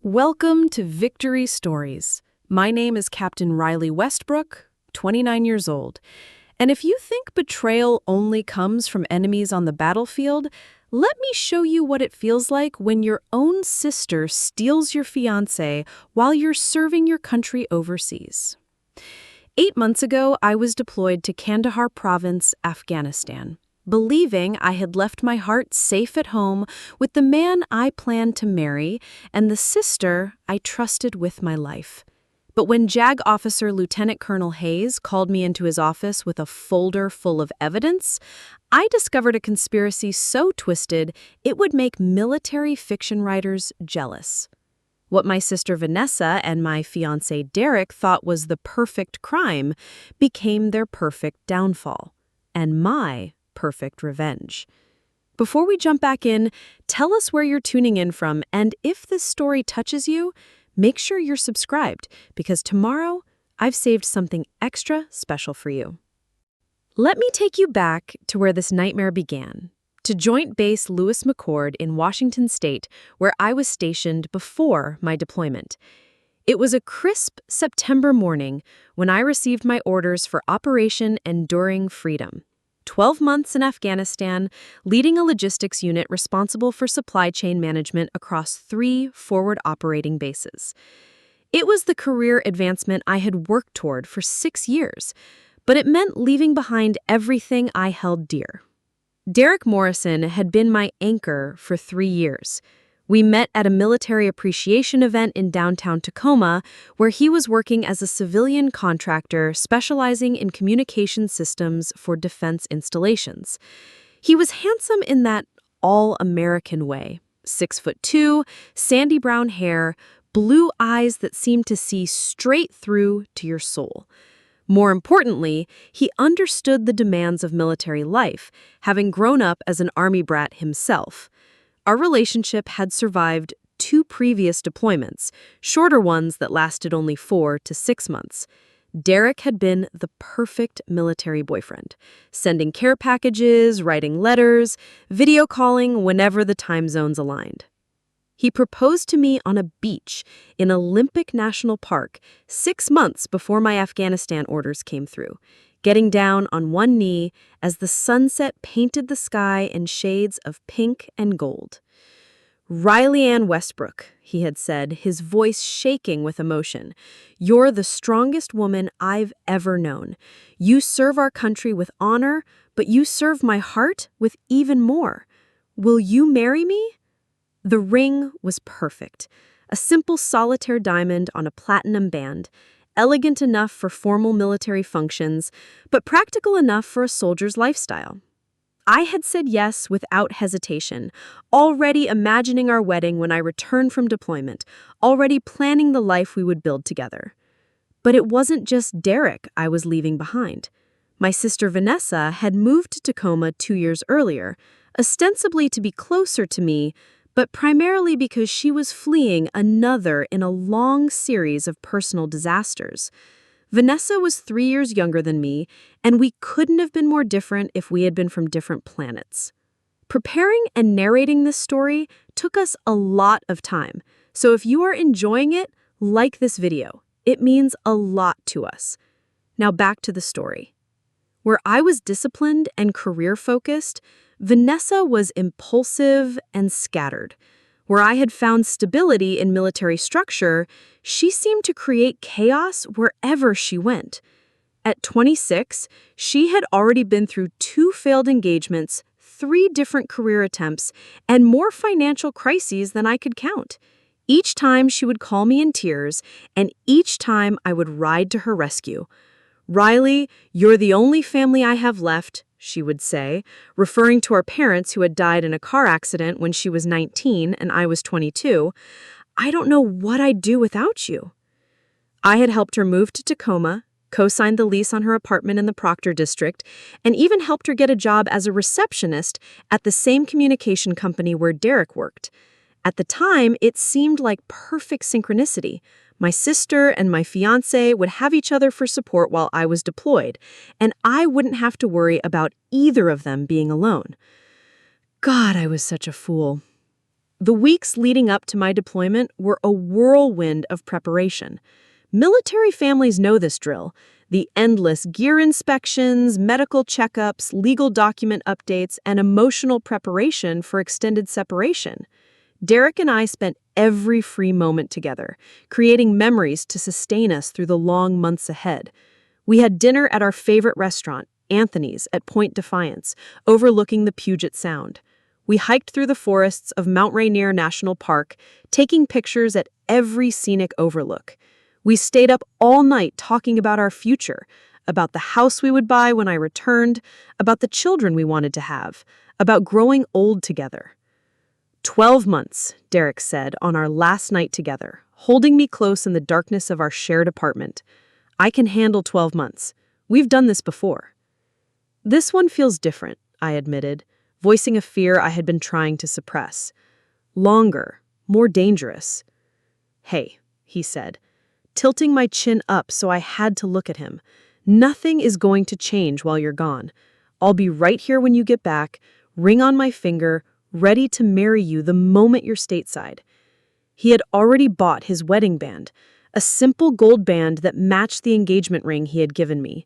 Welcome to Victory Stories. My name is Captain Riley Westbrook, 29 years old. And if you think betrayal only comes from enemies on the battlefield, let me show you what it feels like when your own sister steals your fiancé while you're serving your country overseas. 8 months ago, I was deployed to Kandahar Province, Afghanistan, believing I had left my heart safe at home with the man I planned to marry and the sister I trusted with my life. But when JAG officer Lieutenant Colonel Hayes called me into his office with a folder full of evidence, I discovered a conspiracy so twisted it would make military fiction writers jealous. What my sister Vanessa and my fiancé Derek thought was the perfect crime became their perfect downfall, and my perfect revenge. Before we jump back in, tell us where you're tuning in from, and if this story touches you, make sure you're subscribed, because tomorrow I've saved something extra special for you. Let me take you back to where this nightmare began, to Joint Base Lewis-McChord in Washington State, where I was stationed before my deployment. It was a crisp September morning when I received my orders for Operation Enduring Freedom. 12 months in Afghanistan, leading a logistics unit responsible for supply chain management across 3 forward operating bases. It was the career advancement I had worked toward for 6 years, but it meant leaving behind everything I held dear. Derek Morrison had been my anchor for 3 years. We met at a military appreciation event in downtown Tacoma, where he was working as a civilian contractor specializing in communication systems for defense installations. He was handsome in that all-American way. 6'2", sandy brown hair, blue eyes that seemed to see straight through to your soul. More importantly, he understood the demands of military life, having grown up as an Army brat himself. Our relationship had survived 2 previous deployments, shorter ones that lasted only 4 to 6 months. Derek had been the perfect military boyfriend, sending care packages, writing letters, video calling whenever the time zones aligned. He proposed to me on a beach in Olympic National Park 6 months before my Afghanistan orders came through, getting down on one knee as the sunset painted the sky in shades of pink and gold. "Riley Westbrook," he had said, his voice shaking with emotion, "you're the strongest woman I've ever known. You serve our country with honor, but you serve my heart with even more. Will you marry me?" The ring was perfect, a simple solitaire diamond on a platinum band, elegant enough for formal military functions, but practical enough for a soldier's lifestyle. I had said yes without hesitation, already imagining our wedding when I returned from deployment, already planning the life we would build together. But it wasn't just Derek I was leaving behind. My sister Vanessa had moved to Tacoma 2 years earlier, ostensibly to be closer to me, but primarily because she was fleeing another in a long series of personal disasters. Vanessa was 3 years younger than me, and we couldn't have been more different if we had been from different planets. Preparing and narrating this story took us a lot of time, so if you are enjoying it, like this video. It means a lot to us. Now back to the story. Where I was disciplined and career-focused, Vanessa was impulsive and scattered. Where I had found stability in military structure, she seemed to create chaos wherever she went. At 26, she had already been through 2 failed engagements, 3 different career attempts, and more financial crises than I could count. Each time she would call me in tears, and each time I would ride to her rescue. "Riley, you're the only family I have left," she would say, referring to our parents who had died in a car accident when she was 19 and I was 22. "I don't know what I'd do without you." I had helped her move to Tacoma, co-signed the lease on her apartment in the Proctor district, and even helped her get a job as a receptionist at the same communication company where Derek worked. At the time, it seemed like perfect synchronicity. My sister and my fiancé would have each other for support while I was deployed, and I wouldn't have to worry about either of them being alone. God, I was such a fool. The weeks leading up to my deployment were a whirlwind of preparation. Military families know this drill. The endless gear inspections, medical checkups, legal document updates, and emotional preparation for extended separation. Derek and I spent every free moment together, creating memories to sustain us through the long months ahead. We had dinner at our favorite restaurant, Anthony's, at Point Defiance, overlooking the Puget Sound. We hiked through the forests of Mount Rainier National Park, taking pictures at every scenic overlook. We stayed up all night talking about our future, about the house we would buy when I returned, about the children we wanted to have, about growing old together. 12 months, Derek said on our last night together, holding me close in the darkness of our shared apartment. I can handle 12 months. We've done this before. This one feels different, I admitted, voicing a fear I had been trying to suppress. Longer, more dangerous. Hey, he said, tilting my chin up so I had to look at him. Nothing is going to change while you're gone. I'll be right here when you get back, ring on my finger, ready to marry you the moment you're stateside. He had already bought his wedding band, a simple gold band that matched the engagement ring he had given me.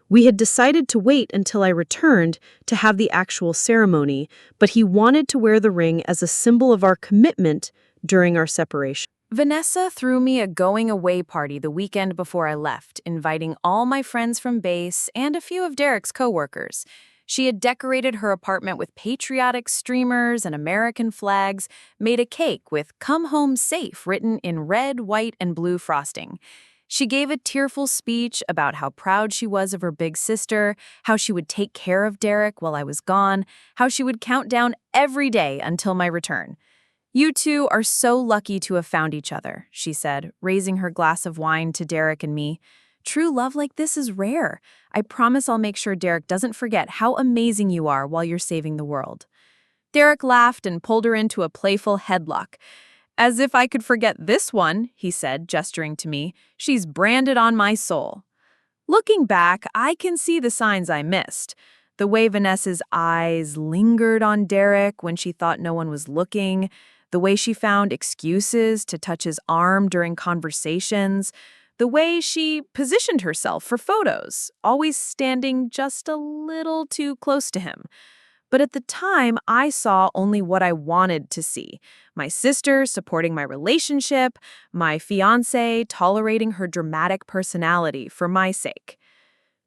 We had decided to wait until I returned to have the actual ceremony, but he wanted to wear the ring as a symbol of our commitment during our separation. Vanessa threw me a going-away party the weekend before I left, inviting all my friends from base and a few of Derek's coworkers. She had decorated her apartment with patriotic streamers and American flags, made a cake with "Come Home Safe" written in red, white, and blue frosting. She gave a tearful speech about how proud she was of her big sister, how she would take care of Derek while I was gone, how she would count down every day until my return. "You two are so lucky to have found each other," she said, raising her glass of wine to Derek and me. "True love like this is rare. I promise I'll make sure Derek doesn't forget how amazing you are while you're saving the world." Derek laughed and pulled her into a playful headlock. "As if I could forget this one," he said, gesturing to me. "She's branded on my soul." Looking back, I can see the signs I missed. The way Vanessa's eyes lingered on Derek when she thought no one was looking, the way she found excuses to touch his arm during conversations, the way she positioned herself for photos, always standing just a little too close to him. But at the time, I saw only what I wanted to see. My sister supporting my relationship, my fiancé tolerating her dramatic personality for my sake.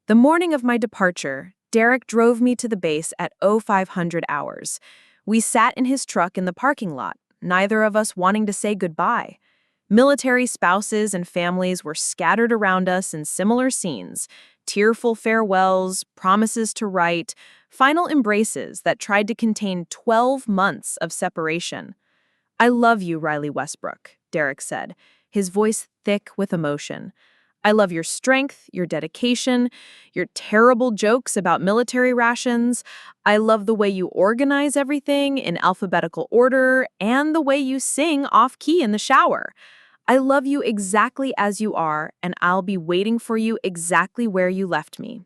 The morning of my departure, Derek drove me to the base at 0500 hours. We sat in his truck in the parking lot, neither of us wanting to say goodbye. Military spouses and families were scattered around us in similar scenes, tearful farewells, promises to write, final embraces that tried to contain 12 months of separation. "I love you, Riley Westbrook," Derek said, his voice thick with emotion. "I love your strength, your dedication, your terrible jokes about military rations. I love the way you organize everything in alphabetical order and the way you sing off-key in the shower. I love you exactly as you are, and I'll be waiting for you exactly where you left me."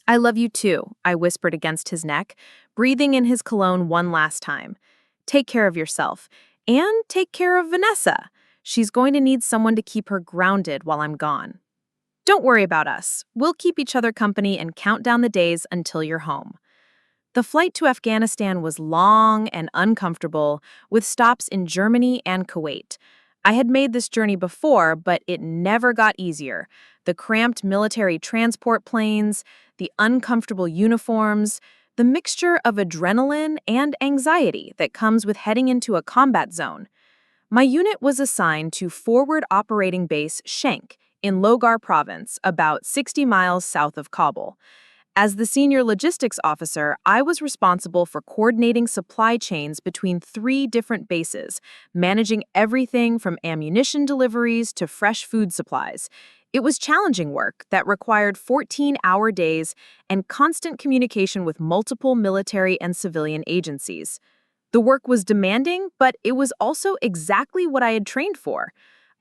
"I love you too," I whispered against his neck, breathing in his cologne one last time. "Take care of yourself, and take care of Vanessa. She's going to need someone to keep her grounded while I'm gone. Don't worry about us. We'll keep each other company and count down the days until you're home." The flight to Afghanistan was long and uncomfortable, with stops in Germany and Kuwait. I had made this journey before, but it never got easier. The cramped military transport planes, the uncomfortable uniforms, the mixture of adrenaline and anxiety that comes with heading into a combat zone. My unit was assigned to Forward Operating Base Schenk in Kandahar Province, about 60 miles south of Kabul. As the senior logistics officer, I was responsible for coordinating supply chains between 3 different bases, managing everything from ammunition deliveries to fresh food supplies. It was challenging work that required 14-hour days and constant communication with multiple military and civilian agencies. The work was demanding, but it was also exactly what I had trained for.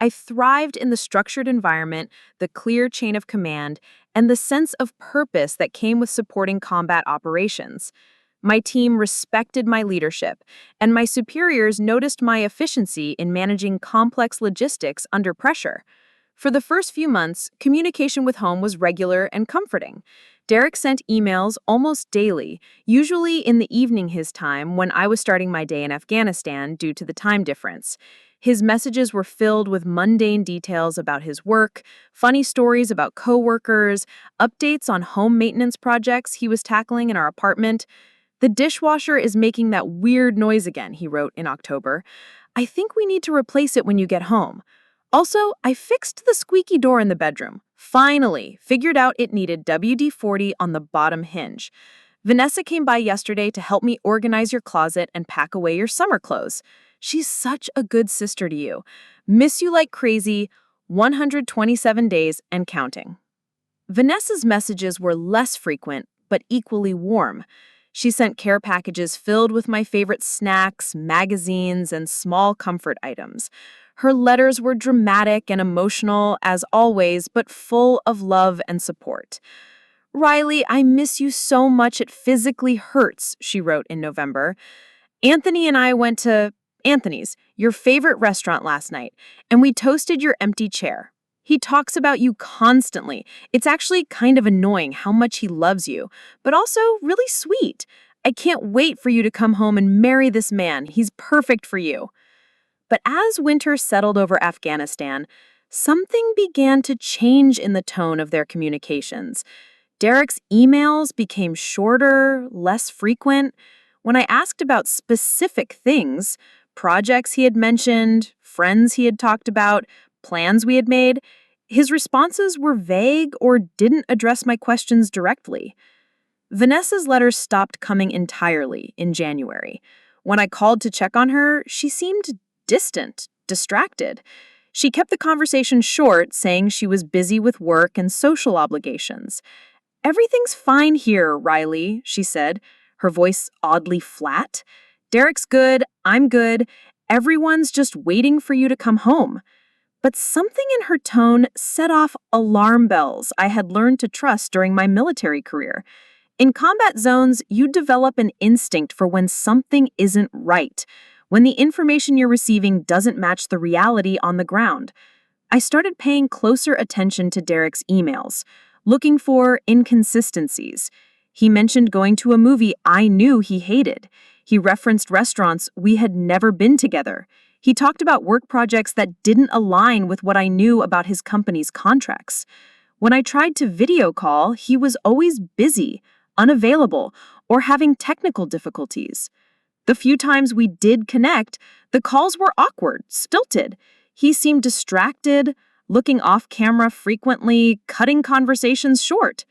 I thrived in the structured environment, the clear chain of command, and the sense of purpose that came with supporting combat operations. My team respected my leadership, and my superiors noticed my efficiency in managing complex logistics under pressure. For the first few months, communication with home was regular and comforting. Derek sent emails almost daily, usually in the evening his time when I was starting my day in Afghanistan due to the time difference. His messages were filled with mundane details about his work, funny stories about coworkers, updates on home maintenance projects he was tackling in our apartment. "The dishwasher is making that weird noise again," he wrote in October. "I think we need to replace it when you get home. Also, I fixed the squeaky door in the bedroom. Finally, figured out it needed WD-40 on the bottom hinge. Vanessa came by yesterday to help me organize your closet and pack away your summer clothes. She's such a good sister to you. Miss you like crazy. 127 days and counting." Vanessa's messages were less frequent, but equally warm. She sent care packages filled with my favorite snacks, magazines, and small comfort items. Her letters were dramatic and emotional, as always, but full of love and support. "Riley, I miss you so much it physically hurts," she wrote in November. "Anthony and I went to Anthony's, your favorite restaurant last night, and we toasted your empty chair. He talks about you constantly. It's actually kind of annoying how much he loves you, but also really sweet. I can't wait for you to come home and marry this man. He's perfect for you." But as winter settled over Afghanistan, something began to change in the tone of their communications. Derek's emails became shorter, less frequent. When I asked about specific things, projects he had mentioned, friends he had talked about, plans we had made, his responses were vague or didn't address my questions directly. Vanessa's letters stopped coming entirely in January. When I called to check on her, she seemed distant, distracted. She kept the conversation short, saying she was busy with work and social obligations. "Everything's fine here, Riley," she said, her voice oddly flat. "Derek's good, I'm good. Everyone's just waiting for you to come home." But something in her tone set off alarm bells I had learned to trust during my military career. In combat zones, you develop an instinct for when something isn't right, when the information you're receiving doesn't match the reality on the ground. I started paying closer attention to Derek's emails, looking for inconsistencies. He mentioned going to a movie I knew he hated. He referenced restaurants we had never been together. He talked about work projects that didn't align with what I knew about his company's contracts. When I tried to video call, he was always busy, unavailable, or having technical difficulties. The few times we did connect, the calls were awkward, stilted. He seemed distracted, looking off camera frequently, cutting conversations short.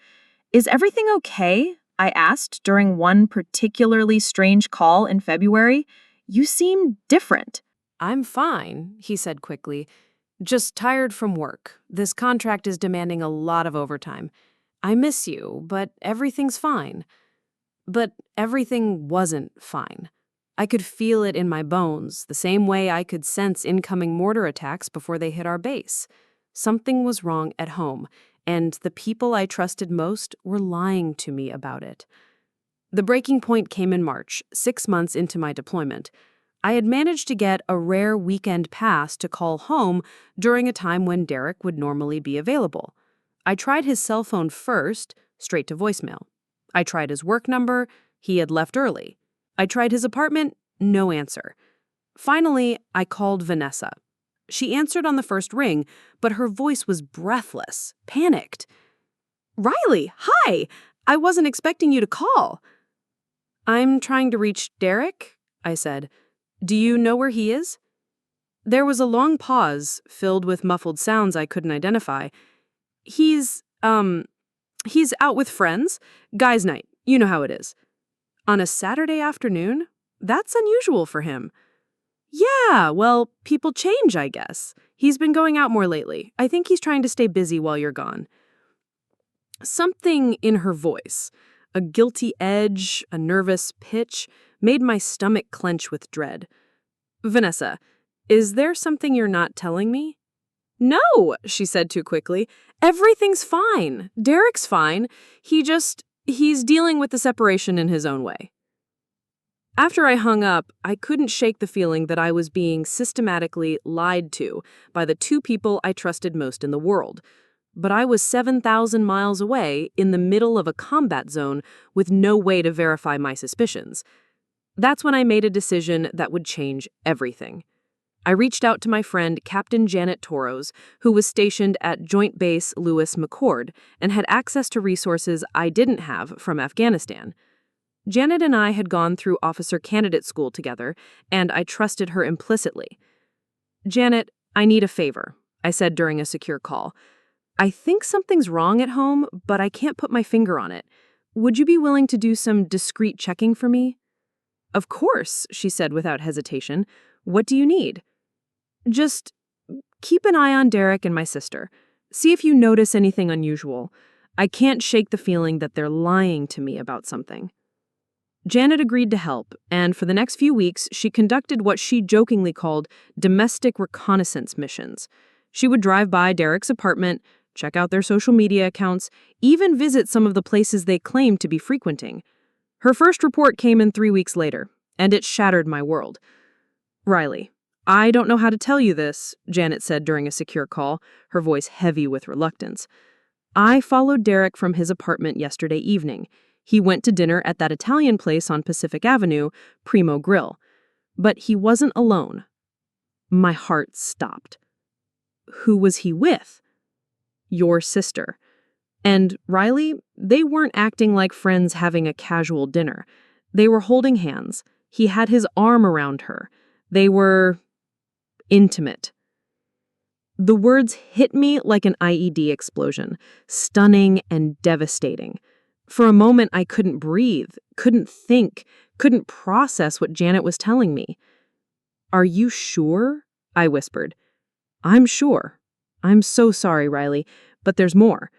"Is everything okay?" I asked during one particularly strange call in February. "You seem different." "I'm fine," he said quickly. "Just tired from work. This contract is demanding a lot of overtime. I miss you, but everything's fine." But everything wasn't fine. I could feel it in my bones, the same way I could sense incoming mortar attacks before they hit our base. Something was wrong at home, and the people I trusted most were lying to me about it. The breaking point came in March, 6 months into my deployment. I had managed to get a rare weekend pass to call home during a time when Derek would normally be available. I tried his cell phone first, straight to voicemail. I tried his work number. He had left early. I tried his apartment. No answer. Finally, I called Vanessa. She answered on the first ring, but her voice was breathless, panicked. "Riley, hi! I wasn't expecting you to call." "I'm trying to reach Derek," I said. "Do you know where he is?" There was a long pause, filled with muffled sounds I couldn't identify. He's out with friends. Guys' night. You know how it is." "On a Saturday afternoon? That's unusual for him." "Yeah, well, people change, I guess. He's been going out more lately. I think he's trying to stay busy while you're gone." Something in her voice, a guilty edge, a nervous pitch, made my stomach clench with dread. "Vanessa, is there something you're not telling me?" "No," she said too quickly. "Everything's fine. Derek's fine. He's dealing with the separation in his own way." After I hung up, I couldn't shake the feeling that I was being systematically lied to by the two people I trusted most in the world. But I was 7,000 miles away in the middle of a combat zone with no way to verify my suspicions. That's when I made a decision that would change everything. I reached out to my friend Captain Janet Toros, who was stationed at Joint Base Lewis-McChord and had access to resources I didn't have from Afghanistan. Janet and I had gone through officer candidate school together, and I trusted her implicitly. "Janet, I need a favor," I said during a secure call. "I think something's wrong at home, but I can't put my finger on it. Would you be willing to do some discreet checking for me?" "Of course," she said without hesitation. "What do you need?" "Just keep an eye on Derek and my sister. See if you notice anything unusual. I can't shake the feeling that they're lying to me about something." Janet agreed to help, and for the next few weeks, she conducted what she jokingly called domestic reconnaissance missions. She would drive by Derek's apartment, check out their social media accounts, even visit some of the places they claimed to be frequenting. Her first report came in 3 weeks later, and it shattered my world. "Riley, I don't know how to tell you this," Janet said during a secure call, her voice heavy with reluctance. "I followed Derek from his apartment yesterday evening. He went to dinner at that Italian place on Pacific Avenue, Primo Grill. But he wasn't alone." My heart stopped. "Who was he with?" "Your sister. And, Riley, they weren't acting like friends having a casual dinner. They were holding hands. He had his arm around her. They were intimate." The words hit me like an IED explosion, stunning and devastating. For a moment, I couldn't breathe, couldn't think, couldn't process what Janet was telling me. "Are you sure?" I whispered. "I'm sure. I'm so sorry, Riley, but there's more.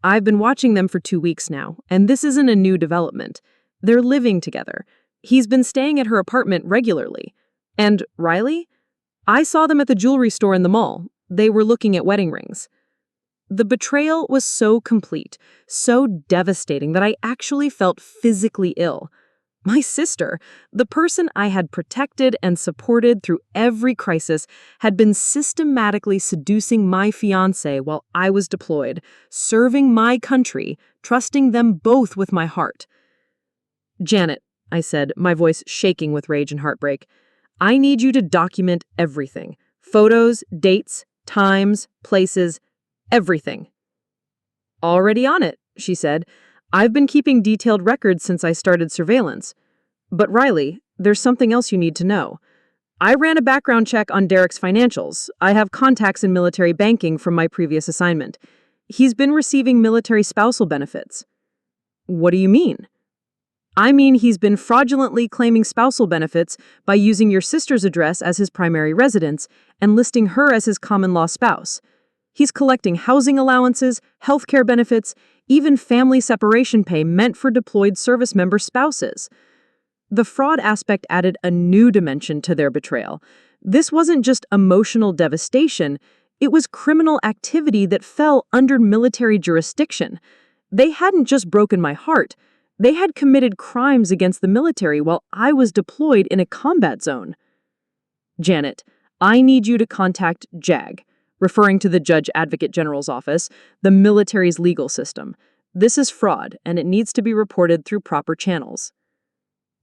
I've been watching them for 2 weeks now, and this isn't a new development. They're living together. He's been staying at her apartment regularly. And, Riley, I saw them at the jewelry store in the mall. They were looking at wedding rings." The betrayal was so complete, so devastating that I actually felt physically ill. My sister, the person I had protected and supported through every crisis, had been systematically seducing my fiancé while I was deployed, serving my country, trusting them both with my heart. "Janet," I said, my voice shaking with rage and heartbreak, "I need you to document everything. Photos, dates, times, places, everything." "Already on it," she said. "I've been keeping detailed records since I started surveillance. But Riley, there's something else you need to know. I ran a background check on Derek's financials. I have contacts in military banking from my previous assignment. He's been receiving military spousal benefits." "What do you mean?" "I mean he's been fraudulently claiming spousal benefits by using your sister's address as his primary residence and listing her as his common-law spouse. He's collecting housing allowances, healthcare benefits, even family separation pay meant for deployed service member spouses." The fraud aspect added a new dimension to their betrayal. This wasn't just emotional devastation, it was criminal activity that fell under military jurisdiction. They hadn't just broken my heart, they had committed crimes against the military while I was deployed in a combat zone. "Janet, I need you to contact JAG," referring to the Judge Advocate General's office, the military's legal system. "This is fraud, and it needs to be reported through proper channels."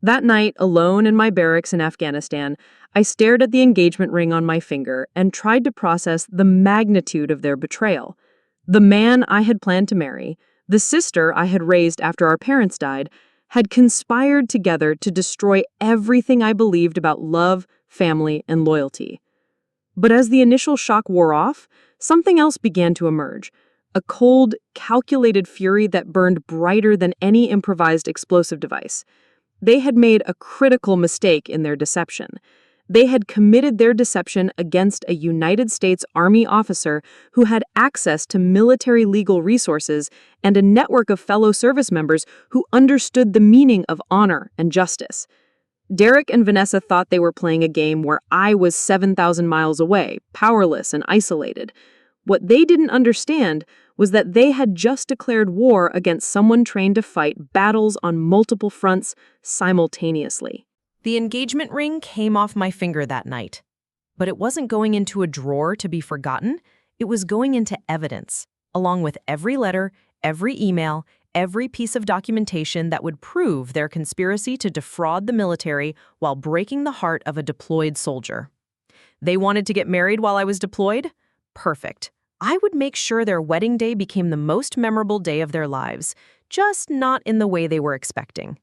That night, alone in my barracks in Afghanistan, I stared at the engagement ring on my finger and tried to process the magnitude of their betrayal. The man I had planned to marry, the sister I had raised after our parents died, had conspired together to destroy everything I believed about love, family, and loyalty. But as the initial shock wore off, something else began to emerge. A cold, calculated fury that burned brighter than any improvised explosive device. They had made a critical mistake in their deception. They had committed their deception against a United States Army officer who had access to military legal resources and a network of fellow service members who understood the meaning of honor and justice. Derek and Vanessa thought they were playing a game where I was 7,000 miles away, powerless and isolated. What they didn't understand was that they had just declared war against someone trained to fight battles on multiple fronts simultaneously. The engagement ring came off my finger that night. But it wasn't going into a drawer to be forgotten. It was going into evidence, along with every letter, every email, every piece of documentation that would prove their conspiracy to defraud the military while breaking the heart of a deployed soldier. They wanted to get married while I was deployed? Perfect. I would make sure their wedding day became the most memorable day of their lives, just not in the way they were expecting.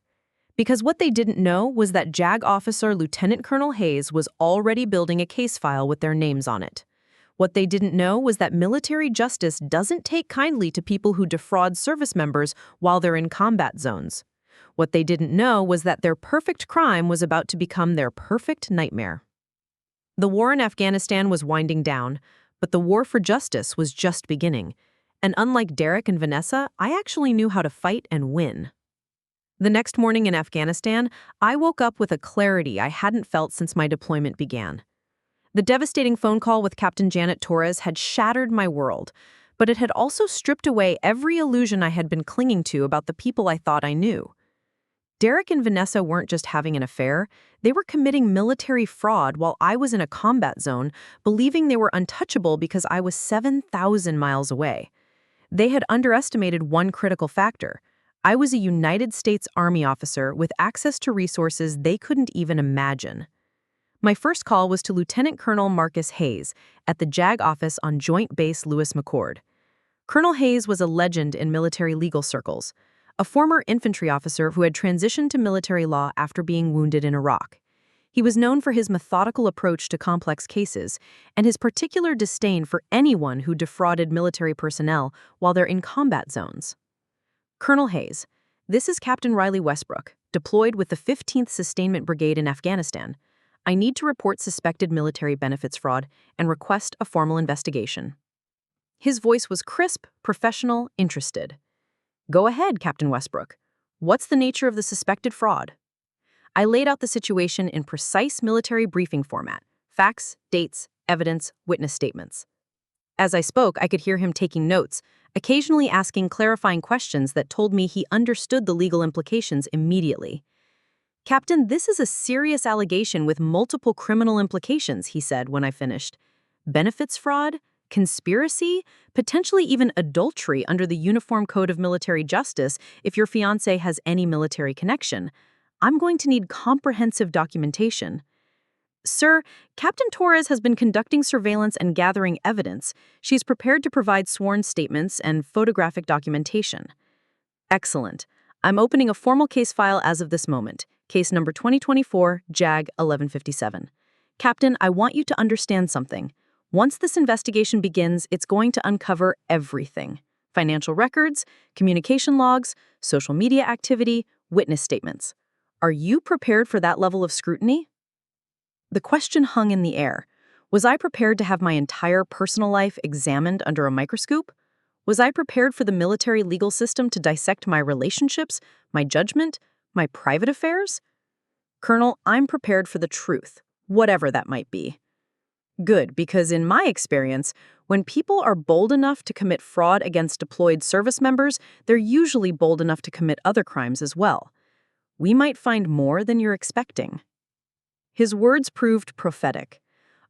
Because what they didn't know was that JAG officer Lieutenant Colonel Hayes was already building a case file with their names on it. What they didn't know was that military justice doesn't take kindly to people who defraud service members while they're in combat zones. What they didn't know was that their perfect crime was about to become their perfect nightmare. The war in Afghanistan was winding down, but the war for justice was just beginning. And unlike Derek and Vanessa, I actually knew how to fight and win. The next morning in Afghanistan, I woke up with a clarity I hadn't felt since my deployment began. The devastating phone call with Captain Janet Torres had shattered my world, but it had also stripped away every illusion I had been clinging to about the people I thought I knew. Derek and Vanessa weren't just having an affair, they were committing military fraud while I was in a combat zone, believing they were untouchable because I was 7,000 miles away. They had underestimated one critical factor. I was a United States Army officer with access to resources they couldn't even imagine. My first call was to Lieutenant Colonel Marcus Hayes at the JAG office on Joint Base Lewis-McChord. Colonel Hayes was a legend in military legal circles, a former infantry officer who had transitioned to military law after being wounded in Iraq. He was known for his methodical approach to complex cases and his particular disdain for anyone who defrauded military personnel while they're in combat zones. Colonel Hayes, this is Captain Riley Westbrook, deployed with the 15th Sustainment Brigade in Afghanistan. I need to report suspected military benefits fraud and request a formal investigation. His voice was crisp, professional, interested. Go ahead, Captain Westbrook. What's the nature of the suspected fraud? I laid out the situation in precise military briefing format: facts, dates, evidence, witness statements. As I spoke, I could hear him taking notes, occasionally asking clarifying questions that told me he understood the legal implications immediately. Captain, this is a serious allegation with multiple criminal implications, he said when I finished. Benefits fraud? Conspiracy? Potentially even adultery under the Uniform Code of Military Justice if your fiancé has any military connection. I'm going to need comprehensive documentation. Sir, Captain Torres has been conducting surveillance and gathering evidence. She's prepared to provide sworn statements and photographic documentation. Excellent. I'm opening a formal case file as of this moment. Case number 2024, JAG 1157. Captain, I want you to understand something. Once this investigation begins, it's going to uncover everything: financial records, communication logs, social media activity, witness statements. Are you prepared for that level of scrutiny? The question hung in the air. Was I prepared to have my entire personal life examined under a microscope? Was I prepared for the military legal system to dissect my relationships, my judgment, my private affairs? Colonel, I'm prepared for the truth, whatever that might be. Good, because in my experience, when people are bold enough to commit fraud against deployed service members, they're usually bold enough to commit other crimes as well. We might find more than you're expecting. His words proved prophetic.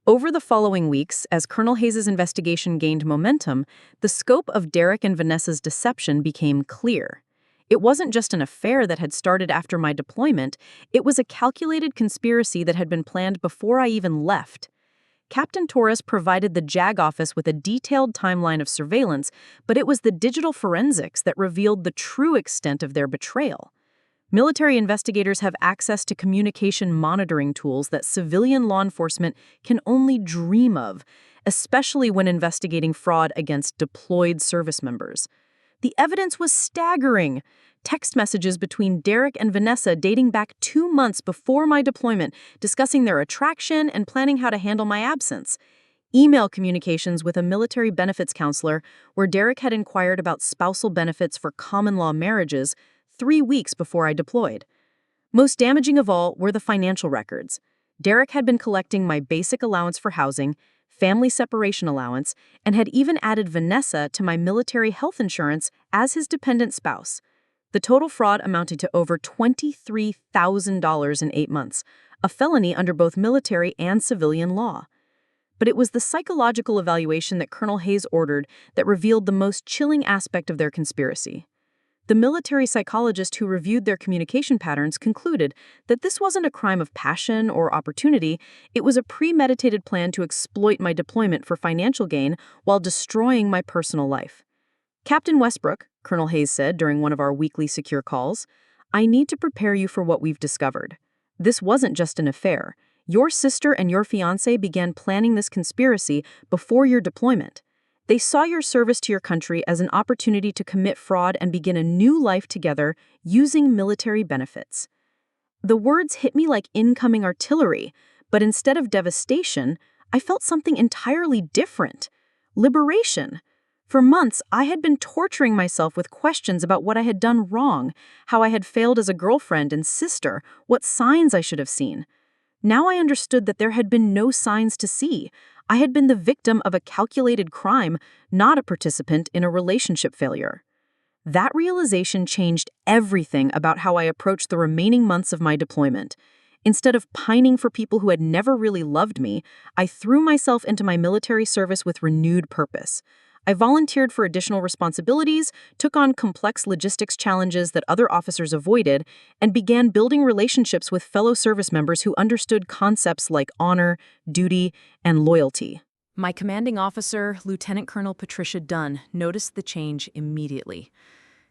Over the following weeks, as Colonel Hayes' investigation gained momentum, the scope of Derek and Vanessa's deception became clear. It wasn't just an affair that had started after my deployment, it was a calculated conspiracy that had been planned before I even left. Captain Torres provided the JAG office with a detailed timeline of surveillance, but it was the digital forensics that revealed the true extent of their betrayal. Military investigators have access to communication monitoring tools that civilian law enforcement can only dream of, especially when investigating fraud against deployed service members. The evidence was staggering. Text messages between Derek and Vanessa dating back 2 months before my deployment, discussing their attraction and planning how to handle my absence. Email communications with a military benefits counselor where Derek had inquired about spousal benefits for common-law marriages 3 weeks before I deployed. Most damaging of all were the financial records. Derek had been collecting my basic allowance for housing, family separation allowance, and had even added Vanessa to my military health insurance as his dependent spouse. The total fraud amounted to over $23,000 in 8 months, a felony under both military and civilian law. But it was the psychological evaluation that Colonel Hayes ordered that revealed the most chilling aspect of their conspiracy. The military psychologist who reviewed their communication patterns concluded that this wasn't a crime of passion or opportunity, it was a premeditated plan to exploit my deployment for financial gain while destroying my personal life. Captain Westbrook, Colonel Hayes said during one of our weekly secure calls, I need to prepare you for what we've discovered. This wasn't just an affair. Your sister and your fiancé began planning this conspiracy before your deployment. They saw your service to your country as an opportunity to commit fraud and begin a new life together using military benefits. The words hit me like incoming artillery, but instead of devastation, I felt something entirely different. Liberation. For months, I had been torturing myself with questions about what I had done wrong, how I had failed as a girlfriend and sister, what signs I should have seen. Now I understood that there had been no signs to see. I had been the victim of a calculated crime, not a participant in a relationship failure. That realization changed everything about how I approached the remaining months of my deployment. Instead of pining for people who had never really loved me, I threw myself into my military service with renewed purpose. I volunteered for additional responsibilities, took on complex logistics challenges that other officers avoided, and began building relationships with fellow service members who understood concepts like honor, duty, and loyalty. My commanding officer, Lieutenant Colonel Patricia Dunn, noticed the change immediately.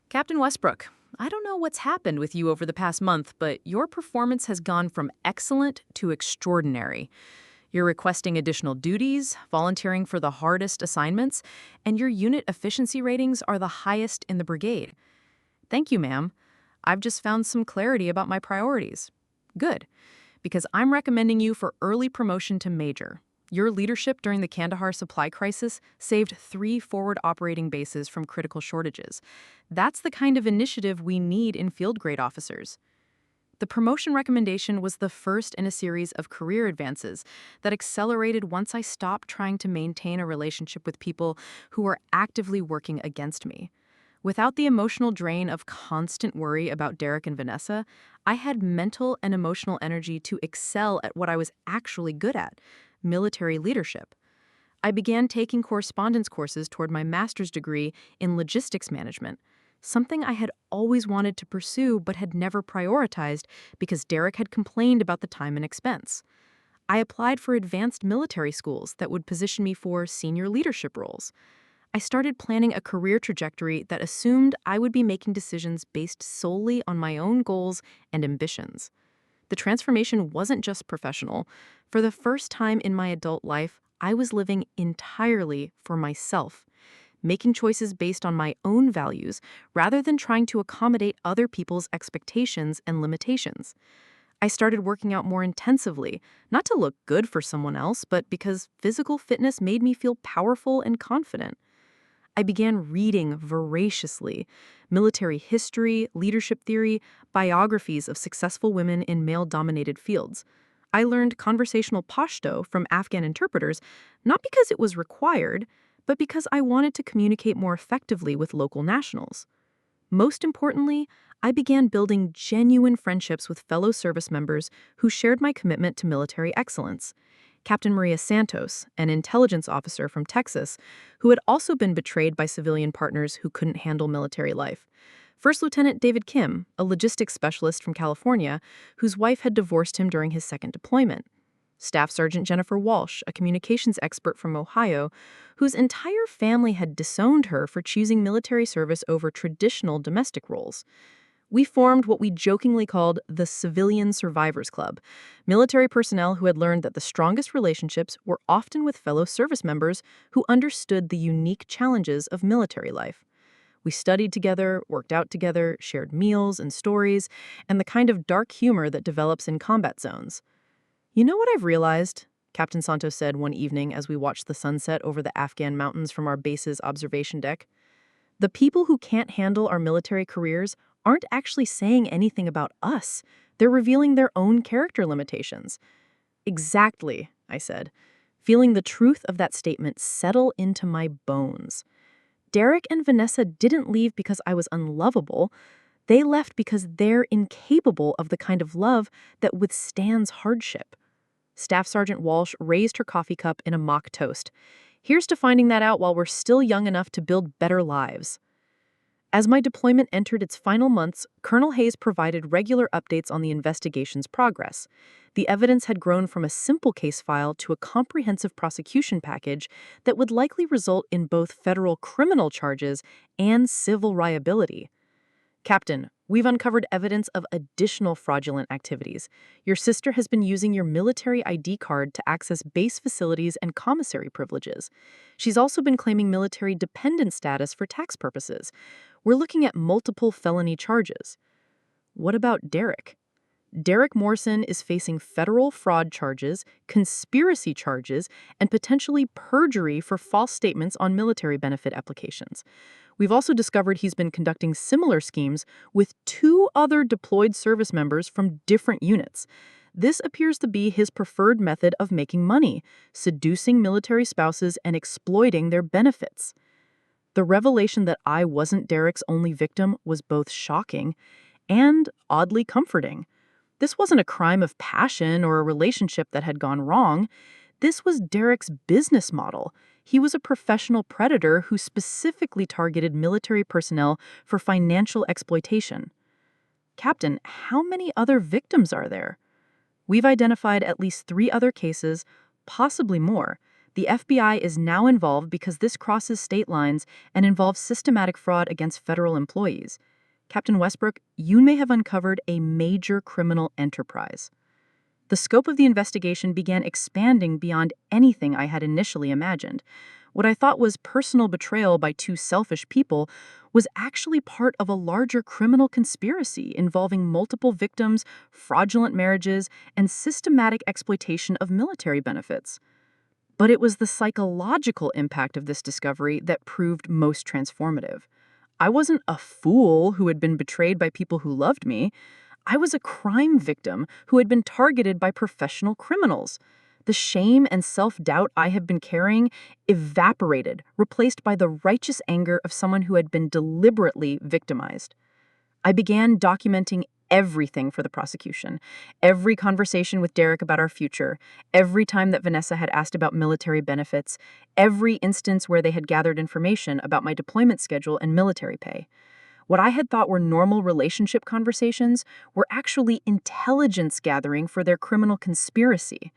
Captain Westbrook, I don't know what's happened with you over the past month, but your performance has gone from excellent to extraordinary. You're requesting additional duties, volunteering for the hardest assignments, and your unit efficiency ratings are the highest in the brigade. Thank you, ma'am. I've just found some clarity about my priorities. Good, because I'm recommending you for early promotion to major. Your leadership during the Kandahar supply crisis saved 3 forward operating bases from critical shortages. That's the kind of initiative we need in field-grade officers. The promotion recommendation was the first in a series of career advances that accelerated once I stopped trying to maintain a relationship with people who were actively working against me. Without the emotional drain of constant worry about Derek and Vanessa, I had mental and emotional energy to excel at what I was actually good at, military leadership. I began taking correspondence courses toward my master's degree in logistics management, something I had always wanted to pursue but had never prioritized because Derek had complained about the time and expense. I applied for advanced military schools that would position me for senior leadership roles. I started planning a career trajectory that assumed I would be making decisions based solely on my own goals and ambitions. The transformation wasn't just professional. For the first time in my adult life, I was living entirely for myself, making choices based on my own values rather than trying to accommodate other people's expectations and limitations. I started working out more intensively, not to look good for someone else, but because physical fitness made me feel powerful and confident. I began reading voraciously: military history, leadership theory, biographies of successful women in male-dominated fields. I learned conversational Pashto from Afghan interpreters, not because it was required, but because I wanted to communicate more effectively with local nationals. Most importantly, I began building genuine friendships with fellow service members who shared my commitment to military excellence. Captain Maria Santos, an intelligence officer from Texas, who had also been betrayed by civilian partners who couldn't handle military life. First Lieutenant David Kim, a logistics specialist from California, whose wife had divorced him during his second deployment. Staff Sergeant Jennifer Walsh, a communications expert from Ohio, whose entire family had disowned her for choosing military service over traditional domestic roles. We formed what we jokingly called the Civilian Survivors Club, military personnel who had learned that the strongest relationships were often with fellow service members who understood the unique challenges of military life. We studied together, worked out together, shared meals and stories, and the kind of dark humor that develops in combat zones. You know what I've realized? Captain Santos said one evening as we watched the sunset over the Afghan mountains from our base's observation deck. The people who can't handle our military careers aren't actually saying anything about us. They're revealing their own character limitations. Exactly, I said, feeling the truth of that statement settle into my bones. Derek and Vanessa didn't leave because I was unlovable. They left because they're incapable of the kind of love that withstands hardship. Staff Sergeant Walsh raised her coffee cup in a mock toast. Here's to finding that out while we're still young enough to build better lives. As my deployment entered its final months, Colonel Hayes provided regular updates on the investigation's progress. The evidence had grown from a simple case file to a comprehensive prosecution package that would likely result in both federal criminal charges and civil liability. Captain, we've uncovered evidence of additional fraudulent activities. Your sister has been using your military ID card to access base facilities and commissary privileges. She's also been claiming military dependent status for tax purposes. We're looking at multiple felony charges. What about Derek? Derek Morrison is facing federal fraud charges, conspiracy charges, and potentially perjury for false statements on military benefit applications. We've also discovered he's been conducting similar schemes with 2 other deployed service members from different units. This appears to be his preferred method of making money, seducing military spouses and exploiting their benefits. The revelation that I wasn't Derek's only victim was both shocking and oddly comforting. This wasn't a crime of passion or a relationship that had gone wrong. This was Derek's business model. He was a professional predator who specifically targeted military personnel for financial exploitation. Captain, how many other victims are there? We've identified at least 3 other cases, possibly more. The FBI is now involved because this crosses state lines and involves systematic fraud against federal employees. Captain Westbrook, you may have uncovered a major criminal enterprise. The scope of the investigation began expanding beyond anything I had initially imagined. What I thought was personal betrayal by 2 selfish people was actually part of a larger criminal conspiracy involving multiple victims, fraudulent marriages, and systematic exploitation of military benefits. But it was the psychological impact of this discovery that proved most transformative. I wasn't a fool who had been betrayed by people who loved me. I was a crime victim who had been targeted by professional criminals. The shame and self-doubt I had been carrying evaporated, replaced by the righteous anger of someone who had been deliberately victimized. I began documenting everything for the prosecution, every conversation with Derek about our future, every time that Vanessa had asked about military benefits, every instance where they had gathered information about my deployment schedule and military pay. What I had thought were normal relationship conversations were actually intelligence gathering for their criminal conspiracy.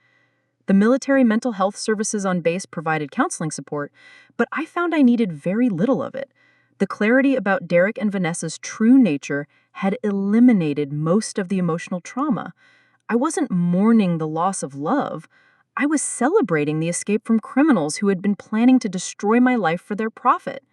The military mental health services on base provided counseling support, but I found I needed very little of it. The clarity about Derek and Vanessa's true nature had eliminated most of the emotional trauma. I wasn't mourning the loss of love. I was celebrating the escape from criminals who had been planning to destroy my life for their profit.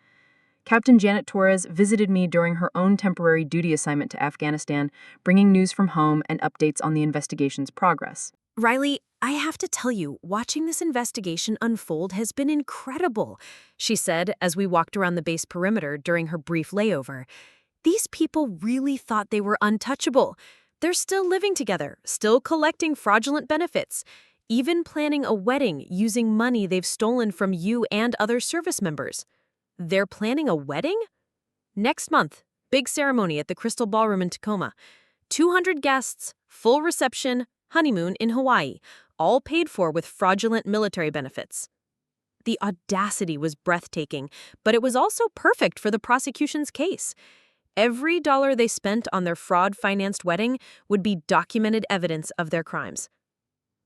Captain Janet Torres visited me during her own temporary duty assignment to Afghanistan, bringing news from home and updates on the investigation's progress. Riley, I have to tell you, watching this investigation unfold has been incredible, she said as we walked around the base perimeter during her brief layover. These people really thought they were untouchable. They're still living together, still collecting fraudulent benefits, even planning a wedding using money they've stolen from you and other service members. They're planning a wedding? Next month, big ceremony at the Crystal Ballroom in Tacoma. 200 guests, full reception, honeymoon in Hawaii, all paid for with fraudulent military benefits. The audacity was breathtaking, but it was also perfect for the prosecution's case. Every dollar they spent on their fraud-financed wedding would be documented evidence of their crimes.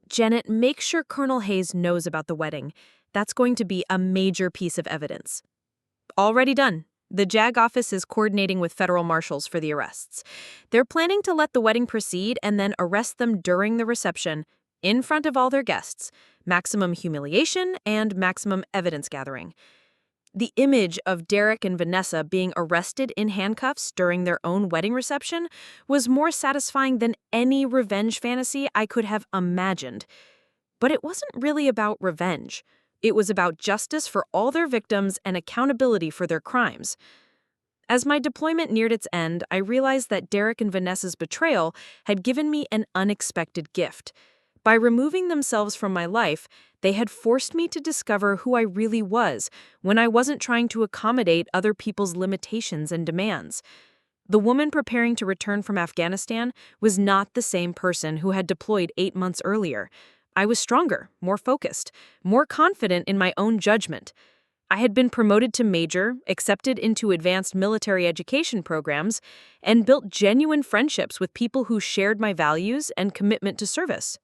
Janet, make sure Colonel Hayes knows about the wedding. That's going to be a major piece of evidence. Already done. The JAG office is coordinating with federal marshals for the arrests. They're planning to let the wedding proceed and then arrest them during the reception, in front of all their guests. Maximum humiliation and maximum evidence gathering. The image of Derek and Vanessa being arrested in handcuffs during their own wedding reception was more satisfying than any revenge fantasy I could have imagined. But it wasn't really about revenge. It was about justice for all their victims and accountability for their crimes. As my deployment neared its end, I realized that Derek and Vanessa's betrayal had given me an unexpected gift. By removing themselves from my life, they had forced me to discover who I really was when I wasn't trying to accommodate other people's limitations and demands. The woman preparing to return from Afghanistan was not the same person who had deployed 8 months earlier. I was stronger, more focused, more confident in my own judgment. I had been promoted to major, accepted into advanced military education programs, and built genuine friendships with people who shared my values and commitment to service.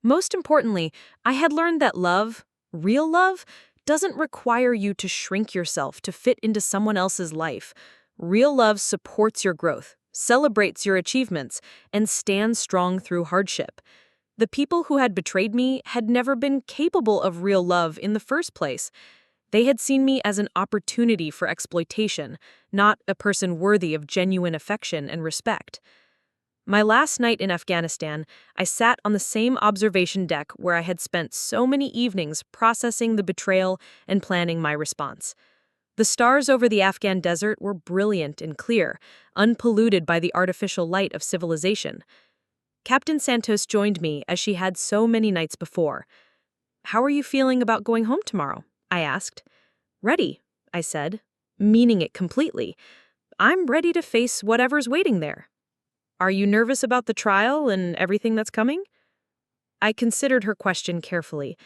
Most importantly, I had learned that love, real love, doesn't require you to shrink yourself to fit into someone else's life. Real love supports your growth, celebrates your achievements, and stands strong through hardship. The people who had betrayed me had never been capable of real love in the first place. They had seen me as an opportunity for exploitation, not a person worthy of genuine affection and respect. My last night in Afghanistan, I sat on the same observation deck where I had spent so many evenings processing the betrayal and planning my response. The stars over the Afghan desert were brilliant and clear, unpolluted by the artificial light of civilization. Captain Santos joined me as she had so many nights before. "How are you feeling about going home tomorrow?" I asked. "Ready," I said, meaning it completely. "I'm ready to face whatever's waiting there." "Are you nervous about the trial and everything that's coming?" I considered her question carefully.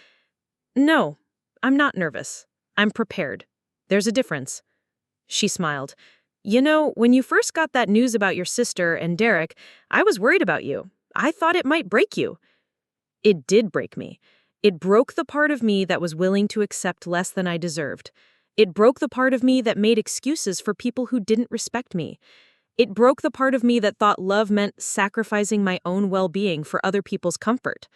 "No, I'm not nervous. I'm prepared. There's a difference." She smiled. "You know, when you first got that news about your sister and Derek, I was worried about you. I thought it might break you." It did break me. It broke the part of me that was willing to accept less than I deserved. It broke the part of me that made excuses for people who didn't respect me. It broke the part of me that thought love meant sacrificing my own well-being for other people's comfort.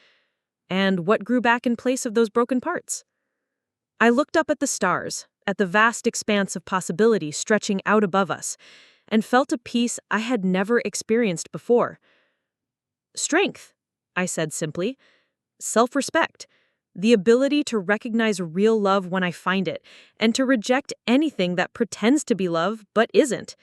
And what grew back in place of those broken parts? I looked up at the stars, at the vast expanse of possibility stretching out above us, and felt a peace I had never experienced before. Strength, I said simply. Self-respect. The ability to recognize real love when I find it, and to reject anything that pretends to be love but isn't.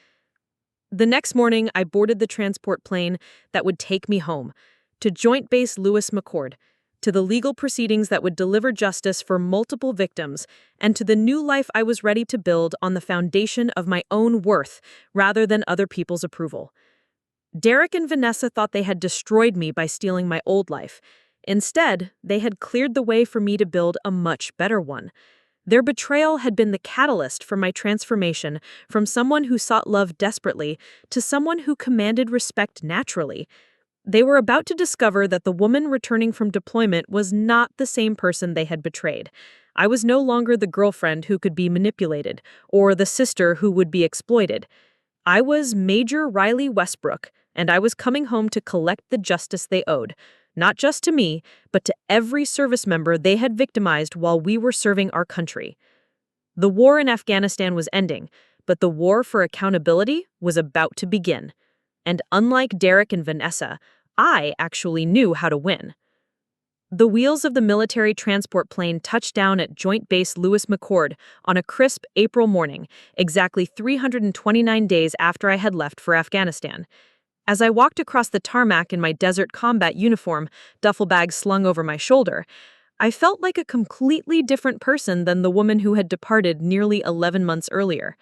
The next morning, I boarded the transport plane that would take me home, to Joint Base Lewis-McChord, to the legal proceedings that would deliver justice for multiple victims, and to the new life I was ready to build on the foundation of my own worth rather than other people's approval. Derek and Vanessa thought they had destroyed me by stealing my old life. Instead, they had cleared the way for me to build a much better one. Their betrayal had been the catalyst for my transformation from someone who sought love desperately to someone who commanded respect naturally. They were about to discover that the woman returning from deployment was not the same person they had betrayed. I was no longer the girlfriend who could be manipulated, or the sister who would be exploited. I was Major Riley Westbrook, and I was coming home to collect the justice they owed. Not just to me, but to every service member they had victimized while we were serving our country. The war in Afghanistan was ending, but the war for accountability was about to begin. And unlike Derek and Vanessa, I actually knew how to win. The wheels of the military transport plane touched down at Joint Base Lewis-McChord on a crisp April morning, exactly 329 days after I had left for Afghanistan. As I walked across the tarmac in my desert combat uniform, duffel bag slung over my shoulder, I felt like a completely different person than the woman who had departed nearly 11 months earlier.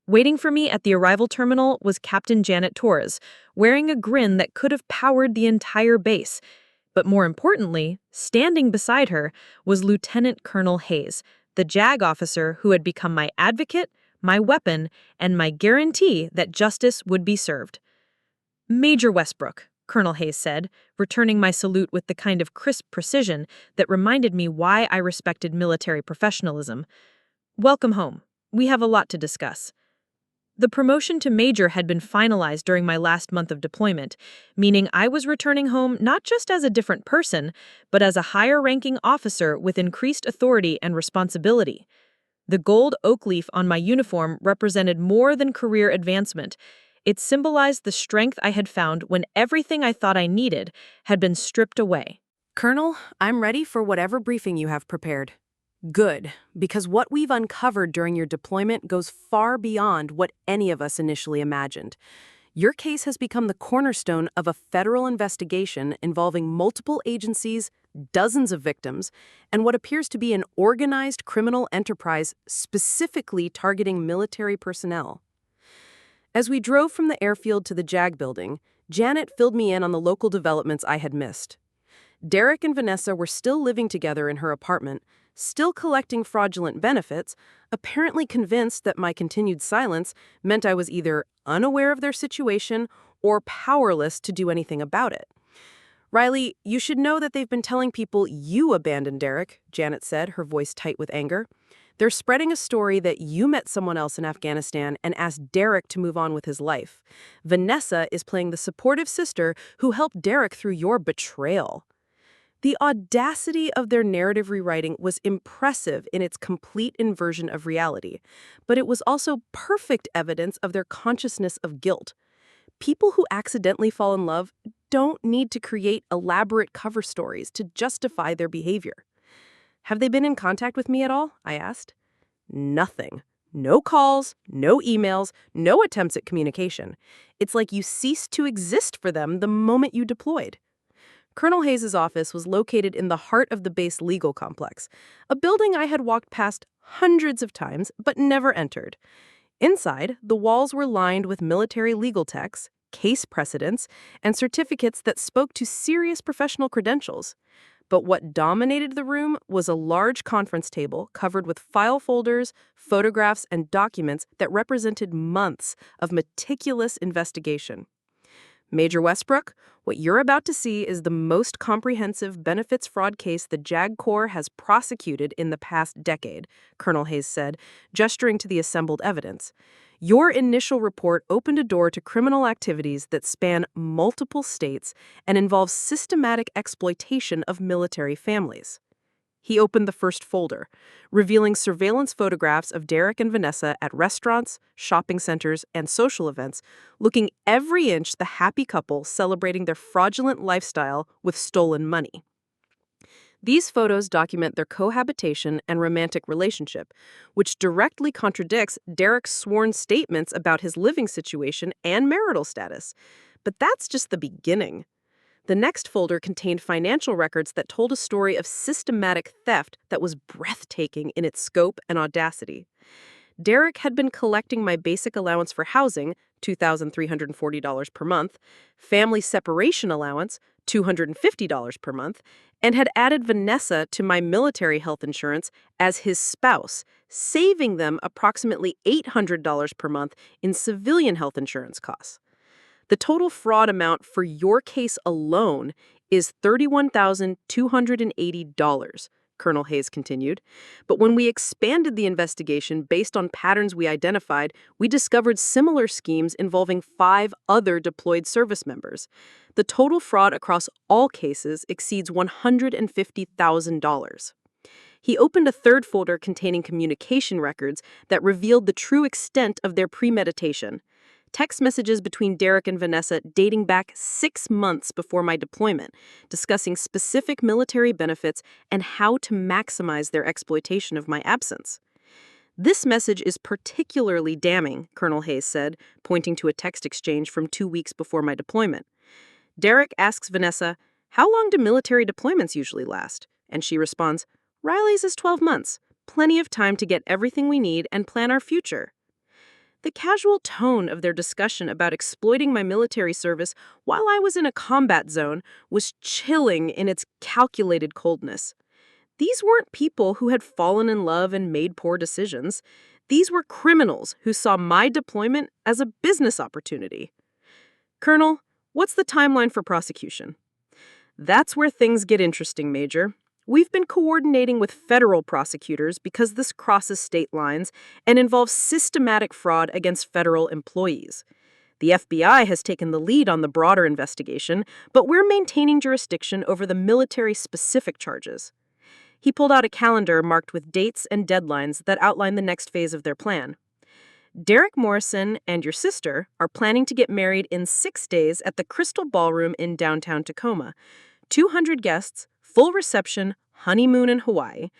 Waiting for me at the arrival terminal was Captain Janet Torres, wearing a grin that could have powered the entire base. But more importantly, standing beside her was Lieutenant Colonel Hayes, the JAG officer who had become my advocate, my weapon, and my guarantee that justice would be served. "Major Westbrook," Colonel Hayes said, returning my salute with the kind of crisp precision that reminded me why I respected military professionalism. "Welcome home. We have a lot to discuss." The promotion to major had been finalized during my last month of deployment, meaning I was returning home not just as a different person, but as a higher-ranking officer with increased authority and responsibility. The gold oak leaf on my uniform represented more than career advancement. It symbolized the strength I had found when everything I thought I needed had been stripped away. "Colonel, I'm ready for whatever briefing you have prepared." "Good, because what we've uncovered during your deployment goes far beyond what any of us initially imagined. Your case has become the cornerstone of a federal investigation involving multiple agencies, dozens of victims, and what appears to be an organized criminal enterprise specifically targeting military personnel. As we drove from the airfield to the JAG building, Janet filled me in on the local developments I had missed. Derek and Vanessa were still living together in her apartment, still collecting fraudulent benefits, apparently convinced that my continued silence meant I was either unaware of their situation or powerless to do anything about it. "Riley, you should know that they've been telling people you abandoned Derek," Janet said, her voice tight with anger. "They're spreading a story that you met someone else in Afghanistan and asked Derek to move on with his life. Vanessa is playing the supportive sister who helped Derek through your betrayal." The audacity of their narrative rewriting was impressive in its complete inversion of reality, but it was also perfect evidence of their consciousness of guilt. People who accidentally fall in love don't need to create elaborate cover stories to justify their behavior. "Have they been in contact with me at all?" I asked. "Nothing. No calls, no emails, no attempts at communication. It's like you ceased to exist for them the moment you deployed." Colonel Hayes' office was located in the heart of the base legal complex, a building I had walked past hundreds of times but never entered. Inside, the walls were lined with military legal texts, case precedents, and certificates that spoke to serious professional credentials. But what dominated the room was a large conference table covered with file folders, photographs, and documents that represented months of meticulous investigation. "Major Westbrook, what you're about to see is the most comprehensive benefits fraud case the JAG Corps has prosecuted in the past decade," Colonel Hayes said, gesturing to the assembled evidence. "Your initial report opened a door to criminal activities that span multiple states and involve systematic exploitation of military families." He opened the first folder, revealing surveillance photographs of Derek and Vanessa at restaurants, shopping centers, and social events, looking every inch the happy couple celebrating their fraudulent lifestyle with stolen money. These photos document their cohabitation and romantic relationship, which directly contradicts Derek's sworn statements about his living situation and marital status. But that's just the beginning. The next folder contained financial records that told a story of systematic theft that was breathtaking in its scope and audacity. Derek had been collecting my basic allowance for housing, $2,340 per month, family separation allowance, $250 per month, and had added Vanessa to my military health insurance as his spouse, saving them approximately $800 per month in civilian health insurance costs. The total fraud amount for your case alone is $31,280, Colonel Hayes continued. But when we expanded the investigation based on patterns we identified, we discovered similar schemes involving 5 other deployed service members. The total fraud across all cases exceeds $150,000. He opened a third folder containing communication records that revealed the true extent of their premeditation. Text messages between Derek and Vanessa dating back 6 months before my deployment, discussing specific military benefits and how to maximize their exploitation of my absence. "This message is particularly damning," Colonel Hayes said, pointing to a text exchange from 2 weeks before my deployment. Derek asks Vanessa, "How long do military deployments usually last?" And she responds, "Riley's is 12 months. Plenty of time to get everything we need and plan our future." The casual tone of their discussion about exploiting my military service while I was in a combat zone was chilling in its calculated coldness. These weren't people who had fallen in love and made poor decisions. These were criminals who saw my deployment as a business opportunity. "Colonel, what's the timeline for prosecution?" "That's where things get interesting, Major. We've been coordinating with federal prosecutors because this crosses state lines and involves systematic fraud against federal employees. The FBI has taken the lead on the broader investigation, but we're maintaining jurisdiction over the military-specific charges." He pulled out a calendar marked with dates and deadlines that outline the next phase of their plan. "Derek Morrison and your sister are planning to get married in 6 days at the Crystal Ballroom in downtown Tacoma. 200 guests, full reception, honeymoon in Hawaii.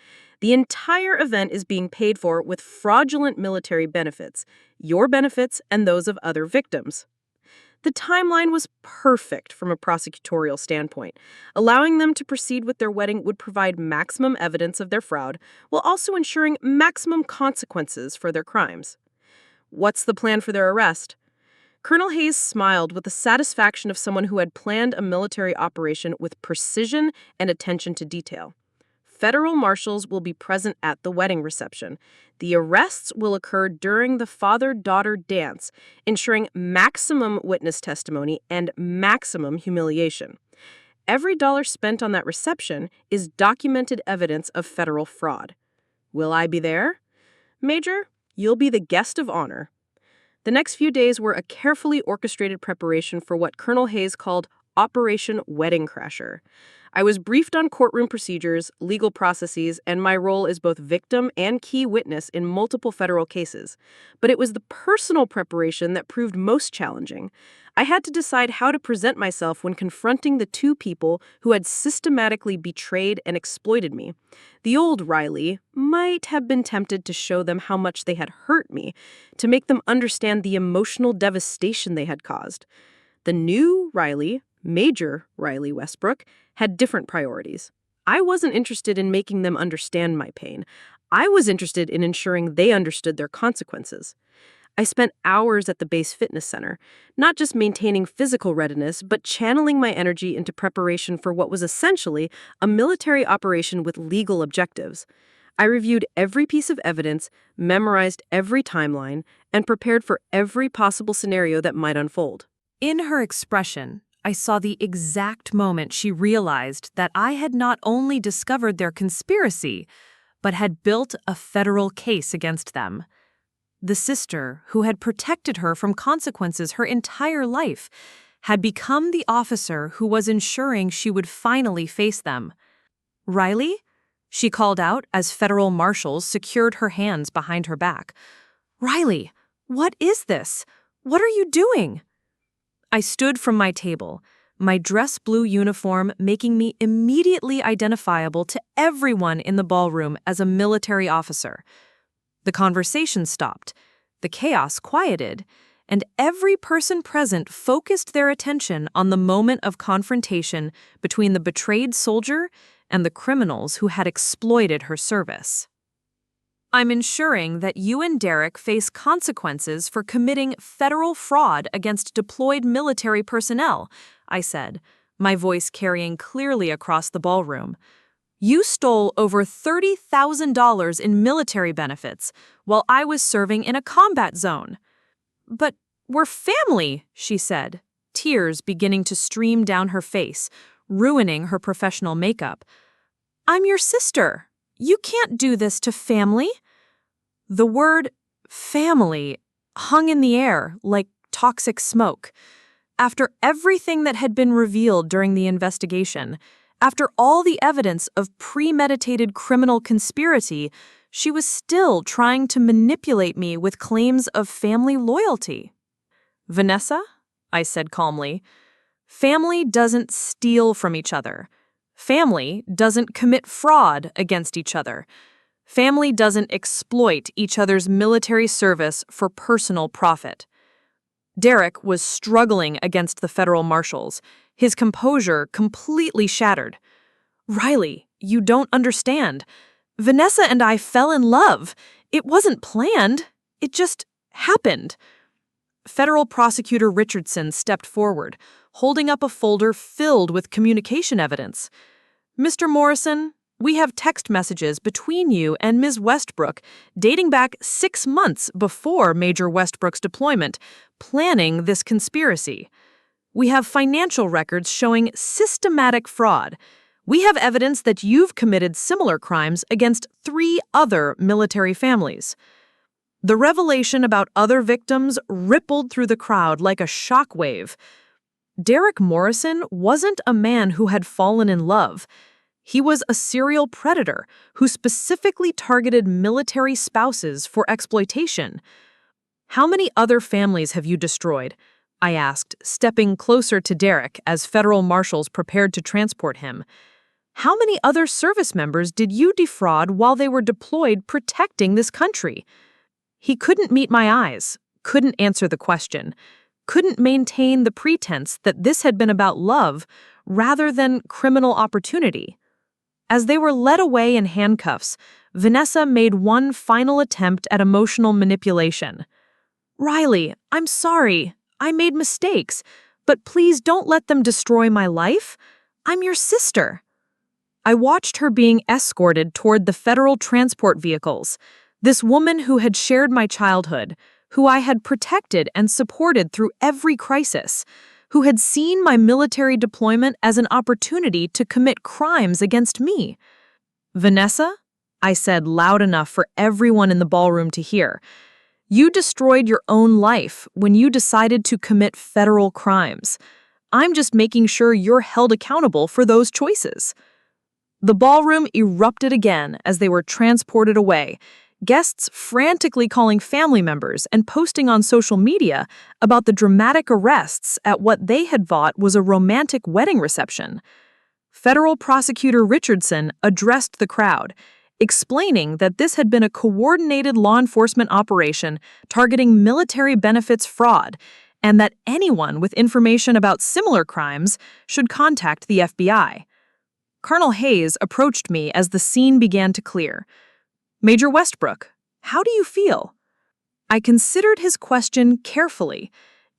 The entire event is being paid for with fraudulent military benefits, your benefits and those of other victims." The timeline was perfect from a prosecutorial standpoint. Allowing them to proceed with their wedding would provide maximum evidence of their fraud, while also ensuring maximum consequences for their crimes. "What's the plan for their arrest?" Colonel Hayes smiled with the satisfaction of someone who had planned a military operation with precision and attention to detail. Federal marshals will be present at the wedding reception. The arrests will occur during the father-daughter dance, ensuring maximum witness testimony and maximum humiliation. Every dollar spent on that reception is documented evidence of federal fraud. Will I be there? Major, you'll be the guest of honor. The next few days were a carefully orchestrated preparation for what Colonel Hayes called Operation Wedding Crasher. I was briefed on courtroom procedures, legal processes, and my role as both victim and key witness in multiple federal cases. But it was the personal preparation that proved most challenging. I had to decide how to present myself when confronting the two people who had systematically betrayed and exploited me. The old Riley might have been tempted to show them how much they had hurt me, to make them understand the emotional devastation they had caused. The new Riley, Major Riley Westbrook, had different priorities. I wasn't interested in making them understand my pain. I was interested in ensuring they understood their consequences. I spent hours at the base fitness center, not just maintaining physical readiness, but channeling my energy into preparation for what was essentially a military operation with legal objectives. I reviewed every piece of evidence, memorized every timeline, and prepared for every possible scenario that might unfold. In her expression, I saw the exact moment she realized that I had not only discovered their conspiracy, but had built a federal case against them. The sister, who had protected her from consequences her entire life, had become the officer who was ensuring she would finally face them. "Riley?" she called out as federal marshals secured her hands behind her back. "Riley, what is this? What are you doing?" I stood from my table, my dress blue uniform making me immediately identifiable to everyone in the ballroom as a military officer. The conversation stopped, the chaos quieted, and every person present focused their attention on the moment of confrontation between the betrayed soldier and the criminals who had exploited her service. "I'm ensuring that you and Derek face consequences for committing federal fraud against deployed military personnel," I said, my voice carrying clearly across the ballroom. "You stole over $30,000 in military benefits while I was serving in a combat zone." "But we're family," she said, tears beginning to stream down her face, ruining her professional makeup. "I'm your sister. You can't do this to family." The word family hung in the air like toxic smoke. After everything that had been revealed during the investigation, after all the evidence of premeditated criminal conspiracy, she was still trying to manipulate me with claims of family loyalty. "Vanessa," I said calmly, "family doesn't steal from each other. Family doesn't commit fraud against each other. Family doesn't exploit each other's military service for personal profit." Derek was struggling against the federal marshals, his composure completely shattered. "Riley, you don't understand. Vanessa and I fell in love. It wasn't planned. It just happened." Federal Prosecutor Richardson stepped forward, holding up a folder filled with communication evidence. "Mr. Morrison, we have text messages between you and Ms. Westbrook dating back 6 months before Major Westbrook's deployment, planning this conspiracy. We have financial records showing systematic fraud. We have evidence that you've committed similar crimes against 3 other military families." The revelation about other victims rippled through the crowd like a shockwave. Derek Morrison wasn't a man who had fallen in love. He was a serial predator who specifically targeted military spouses for exploitation. "How many other families have you destroyed?" I asked, stepping closer to Derek as federal marshals prepared to transport him. "How many other service members did you defraud while they were deployed protecting this country?" He couldn't meet my eyes, couldn't answer the question, couldn't maintain the pretense that this had been about love rather than criminal opportunity. As they were led away in handcuffs, Vanessa made one final attempt at emotional manipulation. "Riley, I'm sorry. I made mistakes, but please don't let them destroy my life. I'm your sister." I watched her being escorted toward the federal transport vehicles. This woman who had shared my childhood, who I had protected and supported through every crisis, who had seen my military deployment as an opportunity to commit crimes against me. "Vanessa," I said loud enough for everyone in the ballroom to hear, "you destroyed your own life when you decided to commit federal crimes. I'm just making sure you're held accountable for those choices." The ballroom erupted again as they were transported away, guests frantically calling family members and posting on social media about the dramatic arrests at what they had thought was a romantic wedding reception. Federal Prosecutor Richardson addressed the crowd, explaining that this had been a coordinated law enforcement operation targeting military benefits fraud, and that anyone with information about similar crimes should contact the FBI. Colonel Hayes approached me as the scene began to clear. "Major Westbrook, how do you feel?" I considered his question carefully,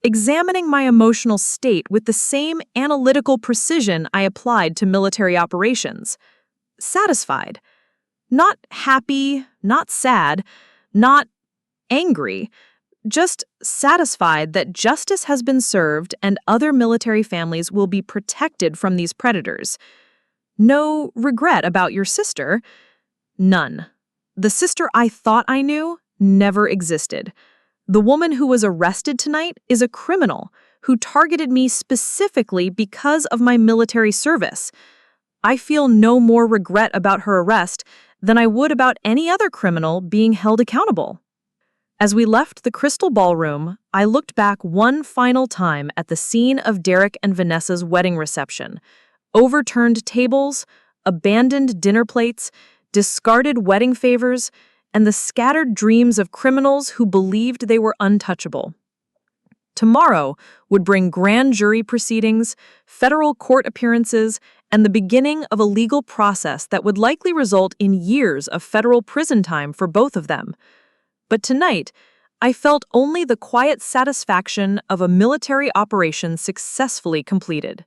examining my emotional state with the same analytical precision I applied to military operations. Satisfied. Not happy, not sad, not angry, just satisfied that justice has been served and other military families will be protected from these predators. No regret about your sister? None. The sister I thought I knew never existed. The woman who was arrested tonight is a criminal who targeted me specifically because of my military service. I feel no more regret about her arrest than I would about any other criminal being held accountable. As we left the Crystal Ballroom, I looked back one final time at the scene of Derek and Vanessa's wedding reception. Overturned tables, abandoned dinner plates, discarded wedding favors, and the scattered dreams of criminals who believed they were untouchable. Tomorrow would bring grand jury proceedings, federal court appearances, and the beginning of a legal process that would likely result in years of federal prison time for both of them. But tonight, I felt only the quiet satisfaction of a military operation successfully completed.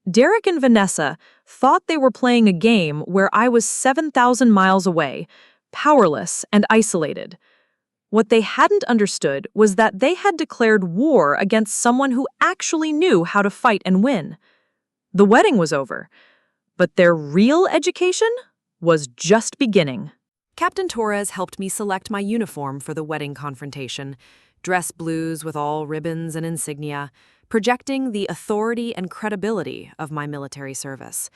Derek and Vanessa thought they were playing a game where I was 7,000 miles away, powerless and isolated. What they hadn't understood was that they had declared war against someone who actually knew how to fight and win. The wedding was over, but their real education was just beginning. Captain Torres helped me select my uniform for the wedding confrontation, dress blues with all ribbons and insignia, projecting the authority and credibility of my military service.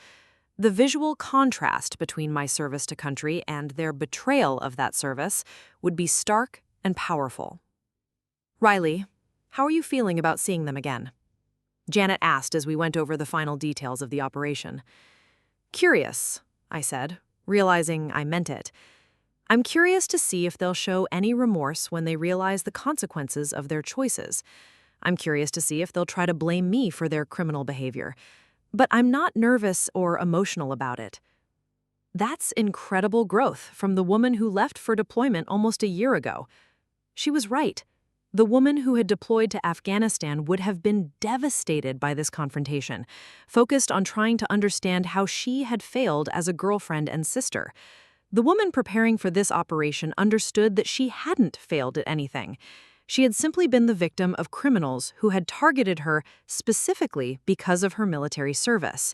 The visual contrast between my service to country and their betrayal of that service would be stark and powerful. "Riley, how are you feeling about seeing them again?" Janet asked as we went over the final details of the operation. "Curious," I said, realizing I meant it. "I'm curious to see if they'll show any remorse when they realize the consequences of their choices. I'm curious to see if they'll try to blame me for their criminal behavior. But I'm not nervous or emotional about it." That's incredible growth from the woman who left for deployment almost a year ago. She was right. The woman who had deployed to Afghanistan would have been devastated by this confrontation, focused on trying to understand how she had failed as a girlfriend and sister. The woman preparing for this operation understood that she hadn't failed at anything. She had simply been the victim of criminals who had targeted her specifically because of her military service.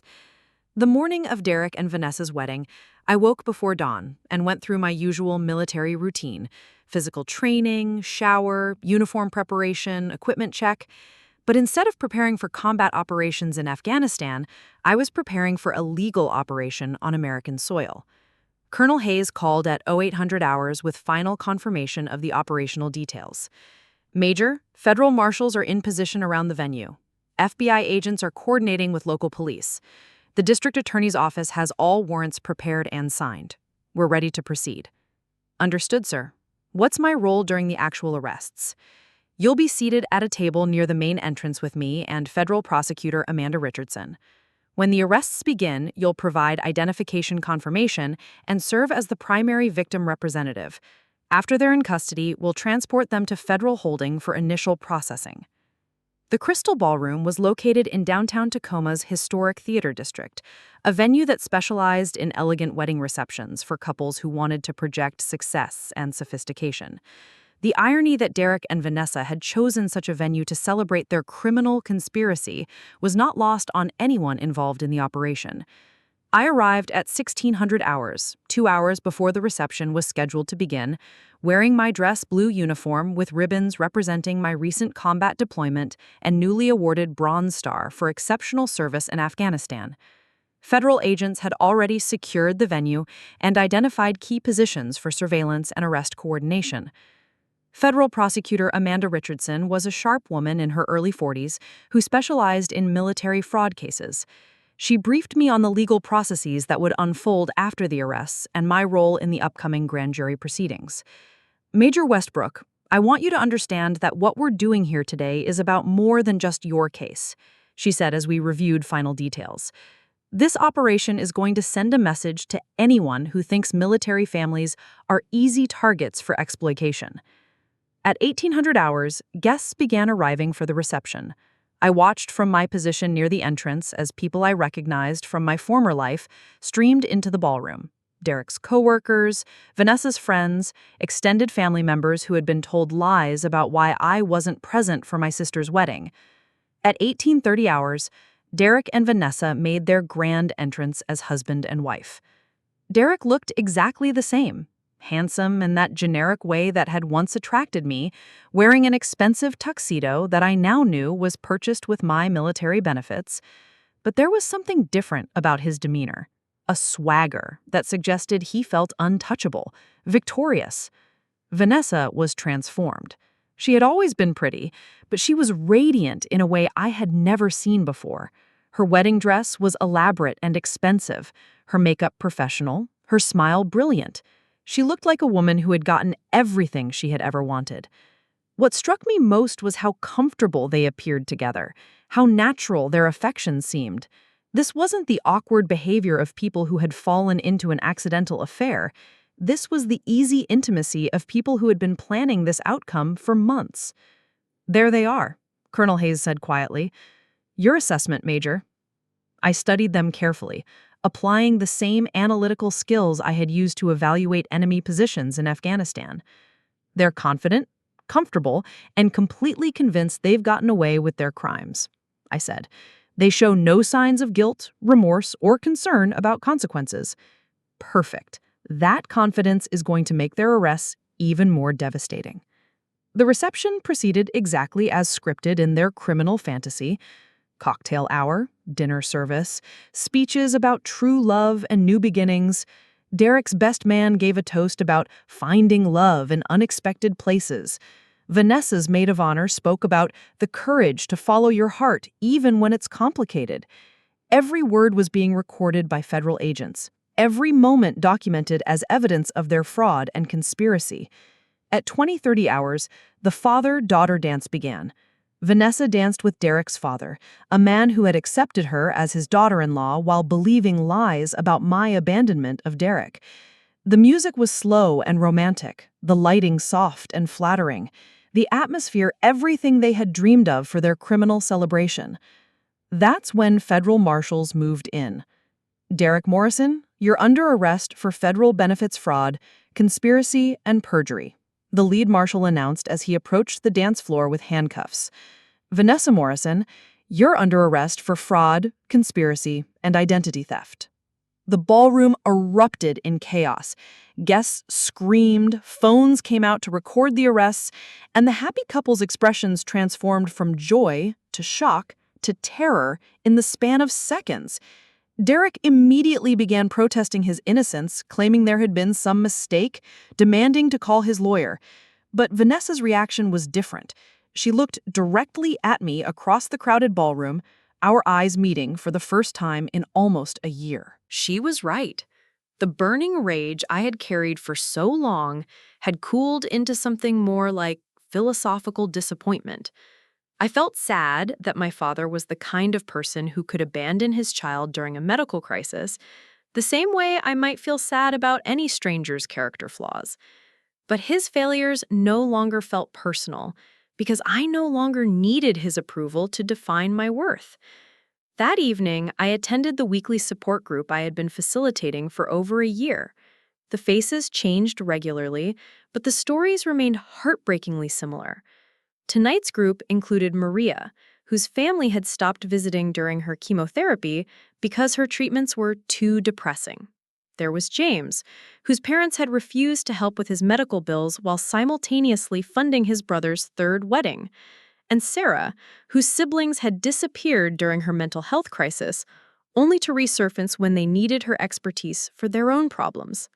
The morning of Derek and Vanessa's wedding, I woke before dawn and went through my usual military routine: physical training, shower, uniform preparation, equipment check. But instead of preparing for combat operations in Afghanistan, I was preparing for a legal operation on American soil. Colonel Hayes called at 0800 hours with final confirmation of the operational details. "Major, federal marshals are in position around the venue. FBI agents are coordinating with local police. The district attorney's office has all warrants prepared and signed. We're ready to proceed." "Understood, sir. What's my role during the actual arrests?" "You'll be seated at a table near the main entrance with me and Federal Prosecutor Amanda Richardson. When the arrests begin, you'll provide identification confirmation and serve as the primary victim representative. After they're in custody, we'll transport them to federal holding for initial processing." The Crystal Ballroom was located in downtown Tacoma's historic theater district, a venue that specialized in elegant wedding receptions for couples who wanted to project success and sophistication. The irony that Derek and Vanessa had chosen such a venue to celebrate their criminal conspiracy was not lost on anyone involved in the operation. I arrived at 1600 hours, 2 hours before the reception was scheduled to begin, wearing my dress blue uniform with ribbons representing my recent combat deployment and newly awarded Bronze Star for exceptional service in Afghanistan. Federal agents had already secured the venue and identified key positions for surveillance and arrest coordination. Federal prosecutor Amanda Richardson was a sharp woman in her early 40s who specialized in military fraud cases. She briefed me on the legal processes that would unfold after the arrests and my role in the upcoming grand jury proceedings. Major Westbrook, I want you to understand that what we're doing here today is about more than just your case, she said as we reviewed final details. This operation is going to send a message to anyone who thinks military families are easy targets for exploitation. At 1800 hours, guests began arriving for the reception. I watched from my position near the entrance as people I recognized from my former life streamed into the ballroom. Derek's coworkers, Vanessa's friends, extended family members who had been told lies about why I wasn't present for my sister's wedding. At 1830 hours, Derek and Vanessa made their grand entrance as husband and wife. Derek looked exactly the same. Handsome in that generic way that had once attracted me, wearing an expensive tuxedo that I now knew was purchased with my military benefits. But there was something different about his demeanor, a swagger that suggested he felt untouchable, victorious. Vanessa was transformed. She had always been pretty, but she was radiant in a way I had never seen before. Her wedding dress was elaborate and expensive, her makeup professional, her smile brilliant. She looked like a woman who had gotten everything she had ever wanted. What struck me most was how comfortable they appeared together, how natural their affection seemed. This wasn't the awkward behavior of people who had fallen into an accidental affair. This was the easy intimacy of people who had been planning this outcome for months. "There they are," Colonel Hayes said quietly. "Your assessment, Major." I studied them carefully, applying the same analytical skills I had used to evaluate enemy positions in Afghanistan. They're confident, comfortable, and completely convinced they've gotten away with their crimes, I said. They show no signs of guilt, remorse, or concern about consequences. Perfect. That confidence is going to make their arrests even more devastating. The reception proceeded exactly as scripted in their criminal fantasy. Cocktail hour, dinner service, speeches about true love and new beginnings. Derek's best man gave a toast about finding love in unexpected places. Vanessa's maid of honor spoke about the courage to follow your heart even when it's complicated. Every word was being recorded by federal agents, every moment documented as evidence of their fraud and conspiracy. At 20:30 hours, the father-daughter dance began. Vanessa danced with Derek's father, a man who had accepted her as his daughter-in-law while believing lies about my abandonment of Derek. The music was slow and romantic, the lighting soft and flattering, the atmosphere everything they had dreamed of for their criminal celebration. That's when federal marshals moved in. "Derek Morrison, you're under arrest for federal benefits fraud, conspiracy, and perjury," the lead marshal announced as he approached the dance floor with handcuffs. "Vanessa Morrison, you're under arrest for fraud, conspiracy, and identity theft." The ballroom erupted in chaos. Guests screamed, phones came out to record the arrests, and the happy couple's expressions transformed from joy to shock to terror in the span of seconds. Derek immediately began protesting his innocence, claiming there had been some mistake, demanding to call his lawyer. But Vanessa's reaction was different. She looked directly at me across the crowded ballroom, our eyes meeting for the first time in almost a year. She was right. The burning rage I had carried for so long had cooled into something more like philosophical disappointment. I felt sad that my father was the kind of person who could abandon his child during a medical crisis, the same way I might feel sad about any stranger's character flaws. But his failures no longer felt personal. because I no longer needed his approval to define my worth. That evening, I attended the weekly support group I had been facilitating for over a year. The faces changed regularly, but the stories remained heartbreakingly similar. Tonight's group included Maria, whose family had stopped visiting during her chemotherapy because her treatments were too depressing. There was James, whose parents had refused to help with his medical bills while simultaneously funding his brother's third wedding. And Sarah, whose siblings had disappeared during her mental health crisis, only to resurface when they needed her expertise for their own problems.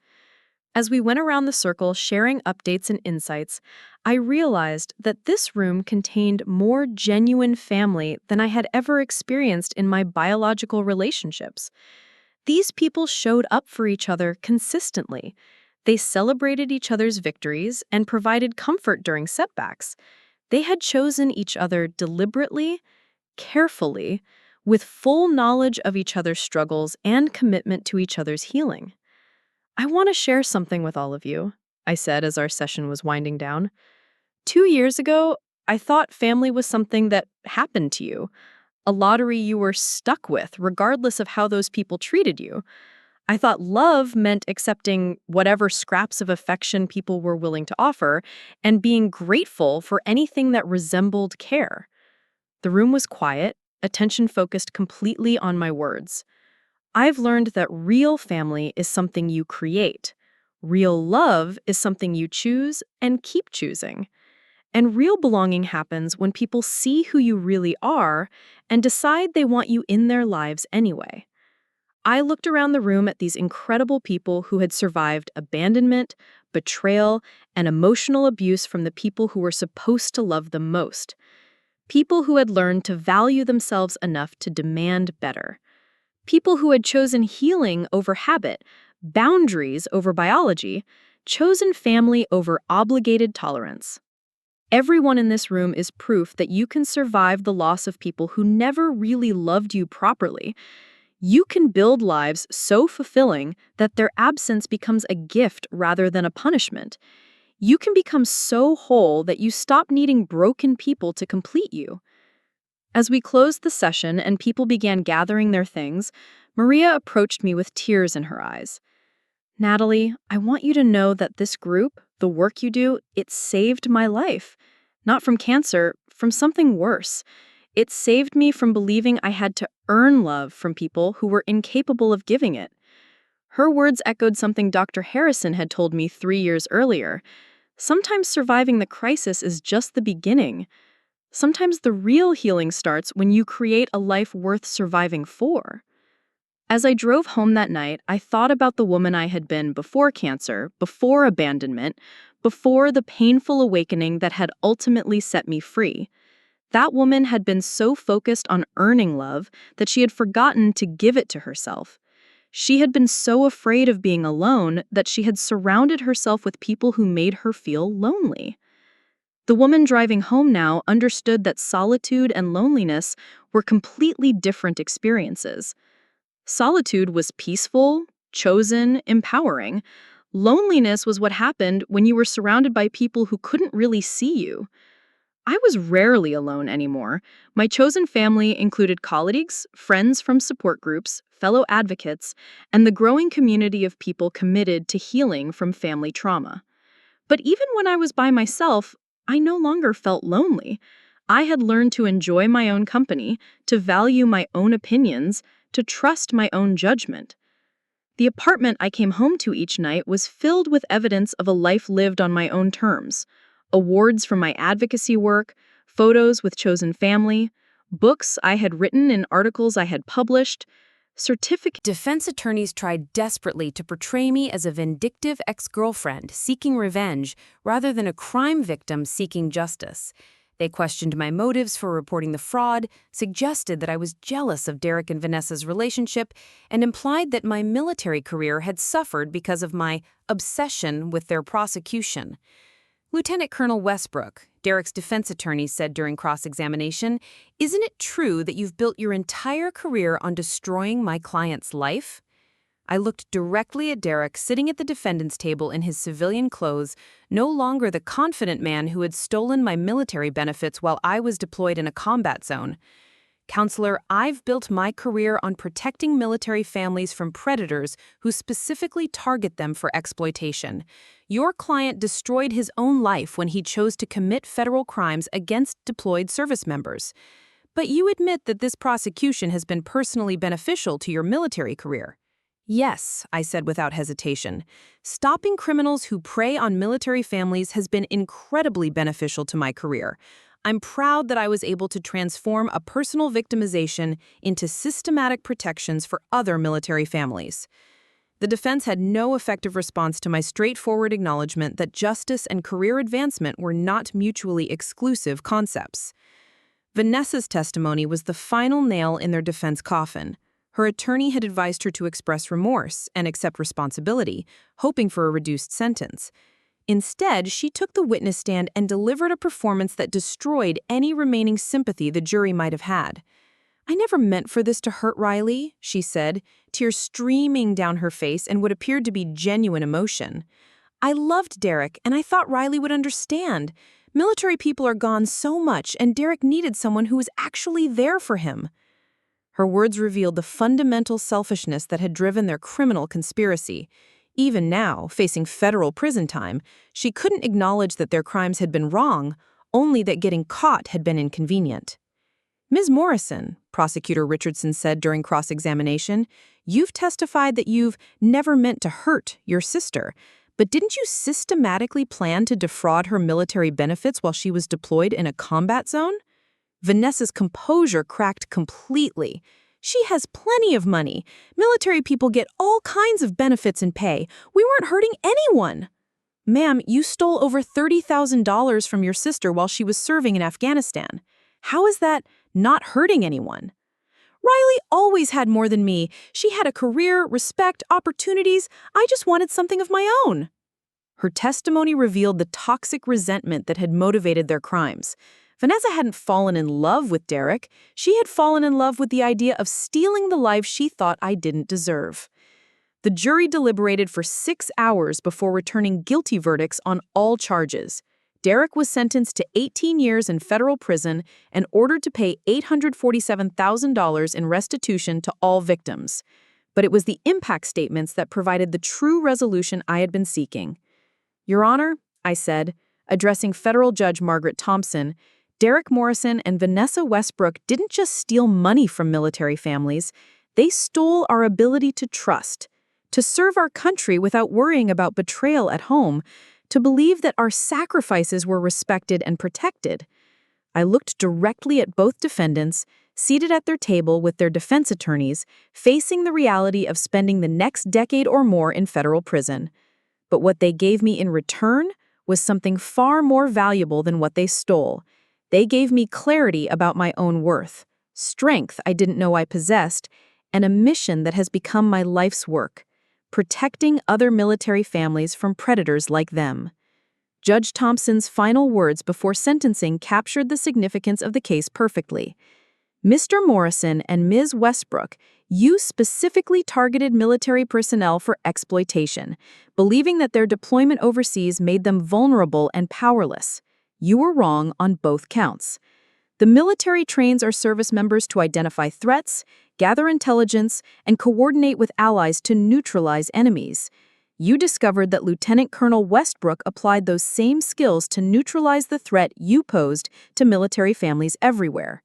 As we went around the circle sharing updates and insights, I realized that this room contained more genuine family than I had ever experienced in my biological relationships. These people showed up for each other consistently. They celebrated each other's victories and provided comfort during setbacks. They had chosen each other deliberately, carefully, with full knowledge of each other's struggles and commitment to each other's healing. I want to share something with all of you, I said as our session was winding down. 2 years ago, I thought family was something that happened to you, a lottery you were stuck with, regardless of how those people treated you. I thought love meant accepting whatever scraps of affection people were willing to offer and being grateful for anything that resembled care. The room was quiet, attention focused completely on my words. I've learned that real family is something you create. Real love is something you choose and keep choosing. And real belonging happens when people see who you really are and decide they want you in their lives anyway. I looked around the room at these incredible people who had survived abandonment, betrayal, and emotional abuse from the people who were supposed to love them most. People who had learned to value themselves enough to demand better. People who had chosen healing over habit, boundaries over biology, chosen family over obligated tolerance. Everyone in this room is proof that you can survive the loss of people who never really loved you properly. You can build lives so fulfilling that their absence becomes a gift rather than a punishment. You can become so whole that you stop needing broken people to complete you. As we closed the session and people began gathering their things, Maria approached me with tears in her eyes. Natalie, I want you to know that this group, the work you do, it saved my life. Not from cancer, from something worse. It saved me from believing I had to earn love from people who were incapable of giving it. Her words echoed something Dr. Harrison had told me 3 years earlier. Sometimes surviving the crisis is just the beginning. Sometimes the real healing starts when you create a life worth surviving for. As I drove home that night, I thought about the woman I had been before cancer, before abandonment, before the painful awakening that had ultimately set me free. That woman had been so focused on earning love that she had forgotten to give it to herself. She had been so afraid of being alone that she had surrounded herself with people who made her feel lonely. The woman driving home now understood that solitude and loneliness were completely different experiences. Solitude was peaceful, chosen, empowering. Loneliness was what happened when you were surrounded by people who couldn't really see you. I was rarely alone anymore. My chosen family included colleagues, friends from support groups, fellow advocates, and the growing community of people committed to healing from family trauma. But even when I was by myself, I no longer felt lonely. I had learned to enjoy my own company, to value my own opinions, to trust my own judgment. The apartment I came home to each night was filled with evidence of a life lived on my own terms. Awards from my advocacy work, photos with chosen family, books I had written and articles I had published, certificates. Defense attorneys tried desperately to portray me as a vindictive ex-girlfriend seeking revenge rather than a crime victim seeking justice. They questioned my motives for reporting the fraud, suggested that I was jealous of Derek and Vanessa's relationship, and implied that my military career had suffered because of my obsession with their prosecution. Lieutenant Colonel Westbrook, Derek's defense attorney, said during cross-examination, "Isn't it true that you've built your entire career on destroying my client's life?" I looked directly at Derek sitting at the defendant's table in his civilian clothes, no longer the confident man who had stolen my military benefits while I was deployed in a combat zone. Counselor, I've built my career on protecting military families from predators who specifically target them for exploitation. Your client destroyed his own life when he chose to commit federal crimes against deployed service members. But you admit that this prosecution has been personally beneficial to your military career. Yes, I said without hesitation. Stopping criminals who prey on military families has been incredibly beneficial to my career. I'm proud that I was able to transform a personal victimization into systematic protections for other military families. The defense had no effective response to my straightforward acknowledgement that justice and career advancement were not mutually exclusive concepts. Vanessa's testimony was the final nail in their defense coffin. Her attorney had advised her to express remorse and accept responsibility, hoping for a reduced sentence. Instead, she took the witness stand and delivered a performance that destroyed any remaining sympathy the jury might have had. "I never meant for this to hurt Riley," she said, tears streaming down her face and what appeared to be genuine emotion. "I loved Derek, and I thought Riley would understand. Military people are gone so much, and Derek needed someone who was actually there for him." Her words revealed the fundamental selfishness that had driven their criminal conspiracy. Even now, facing federal prison time, she couldn't acknowledge that their crimes had been wrong, only that getting caught had been inconvenient. "Ms. Morrison," Prosecutor Richardson said during cross-examination, "you've testified that you've never meant to hurt your sister, but didn't you systematically plan to defraud her military benefits while she was deployed in a combat zone?" Vanessa's composure cracked completely. "She has plenty of money. Military people get all kinds of benefits and pay. We weren't hurting anyone." "Ma'am, you stole over $30,000 from your sister while she was serving in Afghanistan. How is that not hurting anyone?" "Riley always had more than me. She had a career, respect, opportunities. I just wanted something of my own." Her testimony revealed the toxic resentment that had motivated their crimes. Vanessa hadn't fallen in love with Derek. She had fallen in love with the idea of stealing the life she thought I didn't deserve. The jury deliberated for 6 hours before returning guilty verdicts on all charges. Derek was sentenced to 18 years in federal prison and ordered to pay $847,000 in restitution to all victims. But it was the impact statements that provided the true resolution I had been seeking. "Your Honor," I said, addressing federal judge Margaret Thompson, "Derek Morrison and Vanessa Westbrook didn't just steal money from military families, they stole our ability to trust, to serve our country without worrying about betrayal at home, to believe that our sacrifices were respected and protected." I looked directly at both defendants, seated at their table with their defense attorneys, facing the reality of spending the next decade or more in federal prison. But what they gave me in return was something far more valuable than what they stole. They gave me clarity about my own worth, strength I didn't know I possessed, and a mission that has become my life's work: protecting other military families from predators like them. Judge Thompson's final words before sentencing captured the significance of the case perfectly. "Mr. Morrison and Ms. Westbrook, you specifically targeted military personnel for exploitation, believing that their deployment overseas made them vulnerable and powerless. You were wrong on both counts. The military trains our service members to identify threats, gather intelligence, and coordinate with allies to neutralize enemies. You discovered that Lieutenant Colonel Westbrook applied those same skills to neutralize the threat you posed to military families everywhere."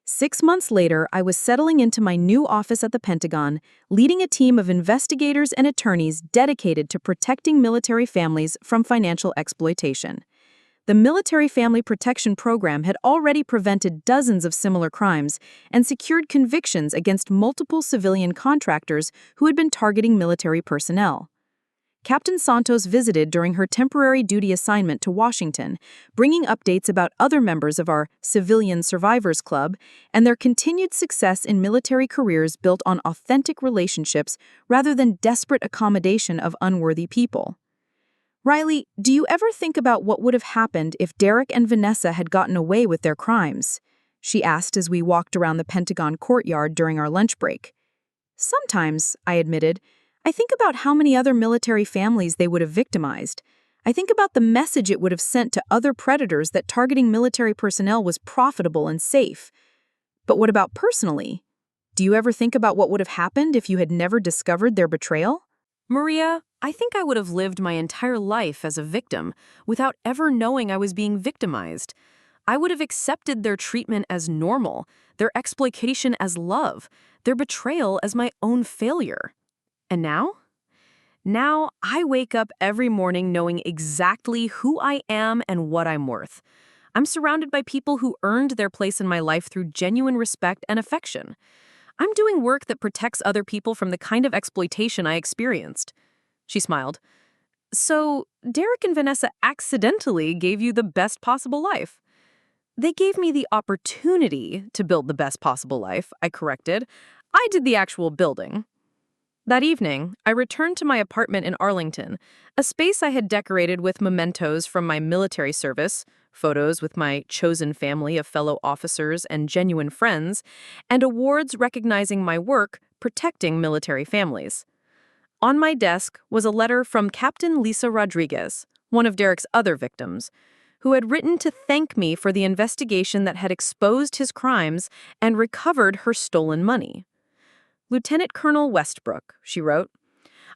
6 months later, I was settling into my new office at the Pentagon, leading a team of investigators and attorneys dedicated to protecting military families from financial exploitation. The Military Family Protection Program had already prevented dozens of similar crimes and secured convictions against multiple civilian contractors who had been targeting military personnel. Captain Santos visited during her temporary duty assignment to Washington, bringing updates about other members of our Civilian Survivors Club and their continued success in military careers built on authentic relationships rather than desperate accommodation of unworthy people. "Riley, do you ever think about what would have happened if Derek and Vanessa had gotten away with their crimes?" she asked as we walked around the Pentagon courtyard during our lunch break. "Sometimes," I admitted, I think about how many other military families they would have victimized. I think about the message it would have sent to other predators that targeting military personnel was profitable and safe. But what about personally? Do you ever think about what would have happened if you had never discovered their betrayal? Maria, I think I would have lived my entire life as a victim without ever knowing I was being victimized. I would have accepted their treatment as normal, their exploitation as love, their betrayal as my own failure. And now? Now I wake up every morning knowing exactly who I am and what I'm worth. I'm surrounded by people who earned their place in my life through genuine respect and affection. I'm doing work that protects other people from the kind of exploitation I experienced. She smiled. So, Derek and Vanessa accidentally gave you the best possible life. They gave me the opportunity to build the best possible life, I corrected. I did the actual building. That evening, I returned to my apartment in Arlington, a space I had decorated with mementos from my military service, photos with my chosen family of fellow officers and genuine friends, and awards recognizing my work protecting military families. On my desk was a letter from Captain Lisa Rodriguez, one of Derek's other victims, who had written to thank me for the investigation that had exposed his crimes and recovered her stolen money. Lieutenant Colonel Westbrook, she wrote,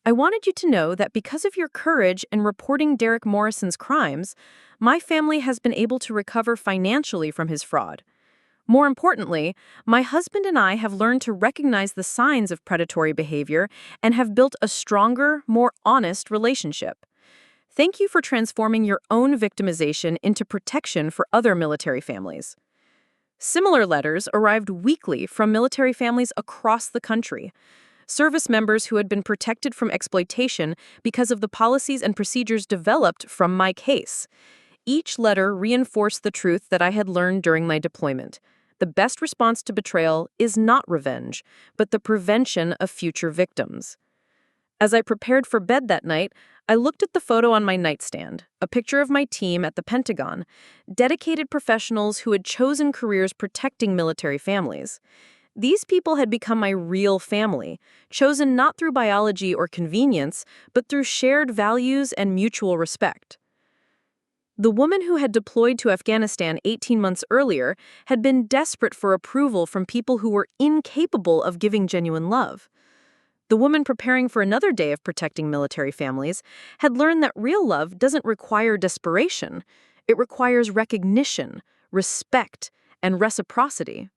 I wanted you to know that because of your courage in reporting Derek Morrison's crimes, my family has been able to recover financially from his fraud. More importantly, my husband and I have learned to recognize the signs of predatory behavior and have built a stronger, more honest relationship. Thank you for transforming your own victimization into protection for other military families. Similar letters arrived weekly from military families across the country. Service members who had been protected from exploitation because of the policies and procedures developed from my case. Each letter reinforced the truth that I had learned during my deployment. The best response to betrayal is not revenge, but the prevention of future victims. As I prepared for bed that night, I looked at the photo on my nightstand, a picture of my team at the Pentagon, dedicated professionals who had chosen careers protecting military families. These people had become my real family, chosen not through biology or convenience, but through shared values and mutual respect. The woman who had deployed to Afghanistan 18 months earlier had been desperate for approval from people who were incapable of giving genuine love. The woman preparing for another day of protecting military families had learned that real love doesn't require desperation. It requires recognition, respect, and reciprocity.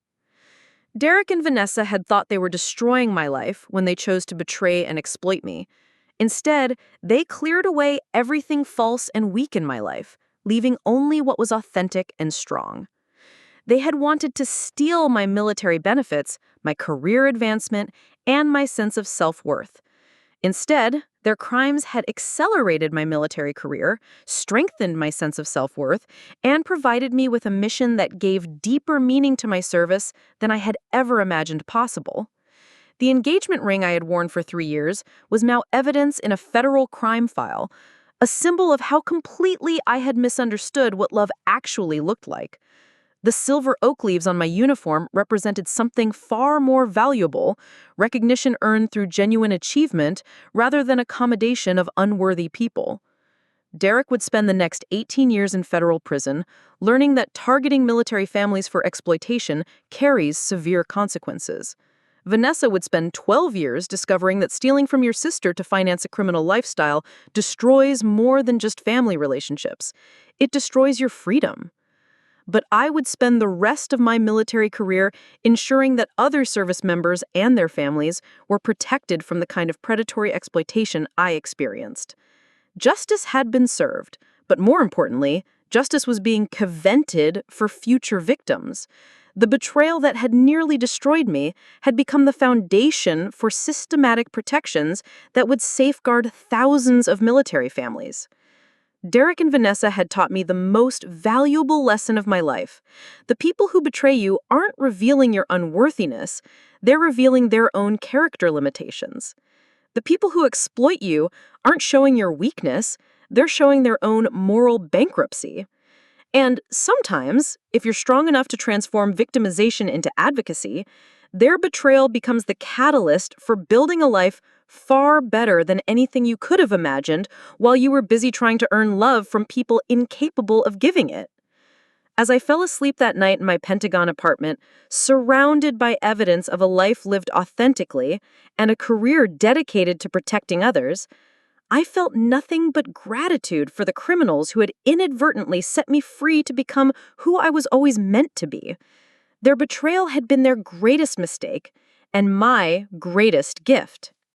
Derek and Vanessa had thought they were destroying my life when they chose to betray and exploit me. Instead, they cleared away everything false and weak in my life, leaving only what was authentic and strong. They had wanted to steal my military benefits, my career advancement, and my sense of self-worth. Instead, their crimes had accelerated my military career, strengthened my sense of self-worth, and provided me with a mission that gave deeper meaning to my service than I had ever imagined possible. The engagement ring I had worn for 3 years was now evidence in a federal crime file, a symbol of how completely I had misunderstood what love actually looked like. The silver oak leaves on my uniform represented something far more valuable, recognition earned through genuine achievement rather than accommodation of unworthy people. Derek would spend the next 18 years in federal prison, learning that targeting military families for exploitation carries severe consequences. Vanessa would spend 12 years discovering that stealing from your sister to finance a criminal lifestyle destroys more than just family relationships. It destroys your freedom. But I would spend the rest of my military career ensuring that other service members and their families were protected from the kind of predatory exploitation I experienced. Justice had been served, but more importantly, justice was being covenanted for future victims. The betrayal that had nearly destroyed me had become the foundation for systematic protections that would safeguard thousands of military families. Derek and Vanessa had taught me the most valuable lesson of my life. The people who betray you aren't revealing your unworthiness, they're revealing their own character limitations. The people who exploit you aren't showing your weakness, they're showing their own moral bankruptcy. And sometimes, if you're strong enough to transform victimization into advocacy, Their betrayal becomes the catalyst for building a life far better than anything you could have imagined while you were busy trying to earn love from people incapable of giving it. As I fell asleep that night in my Pentagon apartment, surrounded by evidence of a life lived authentically and a career dedicated to protecting others, I felt nothing but gratitude for the criminals who had inadvertently set me free to become who I was always meant to be. Their betrayal had been their greatest mistake and my greatest gift.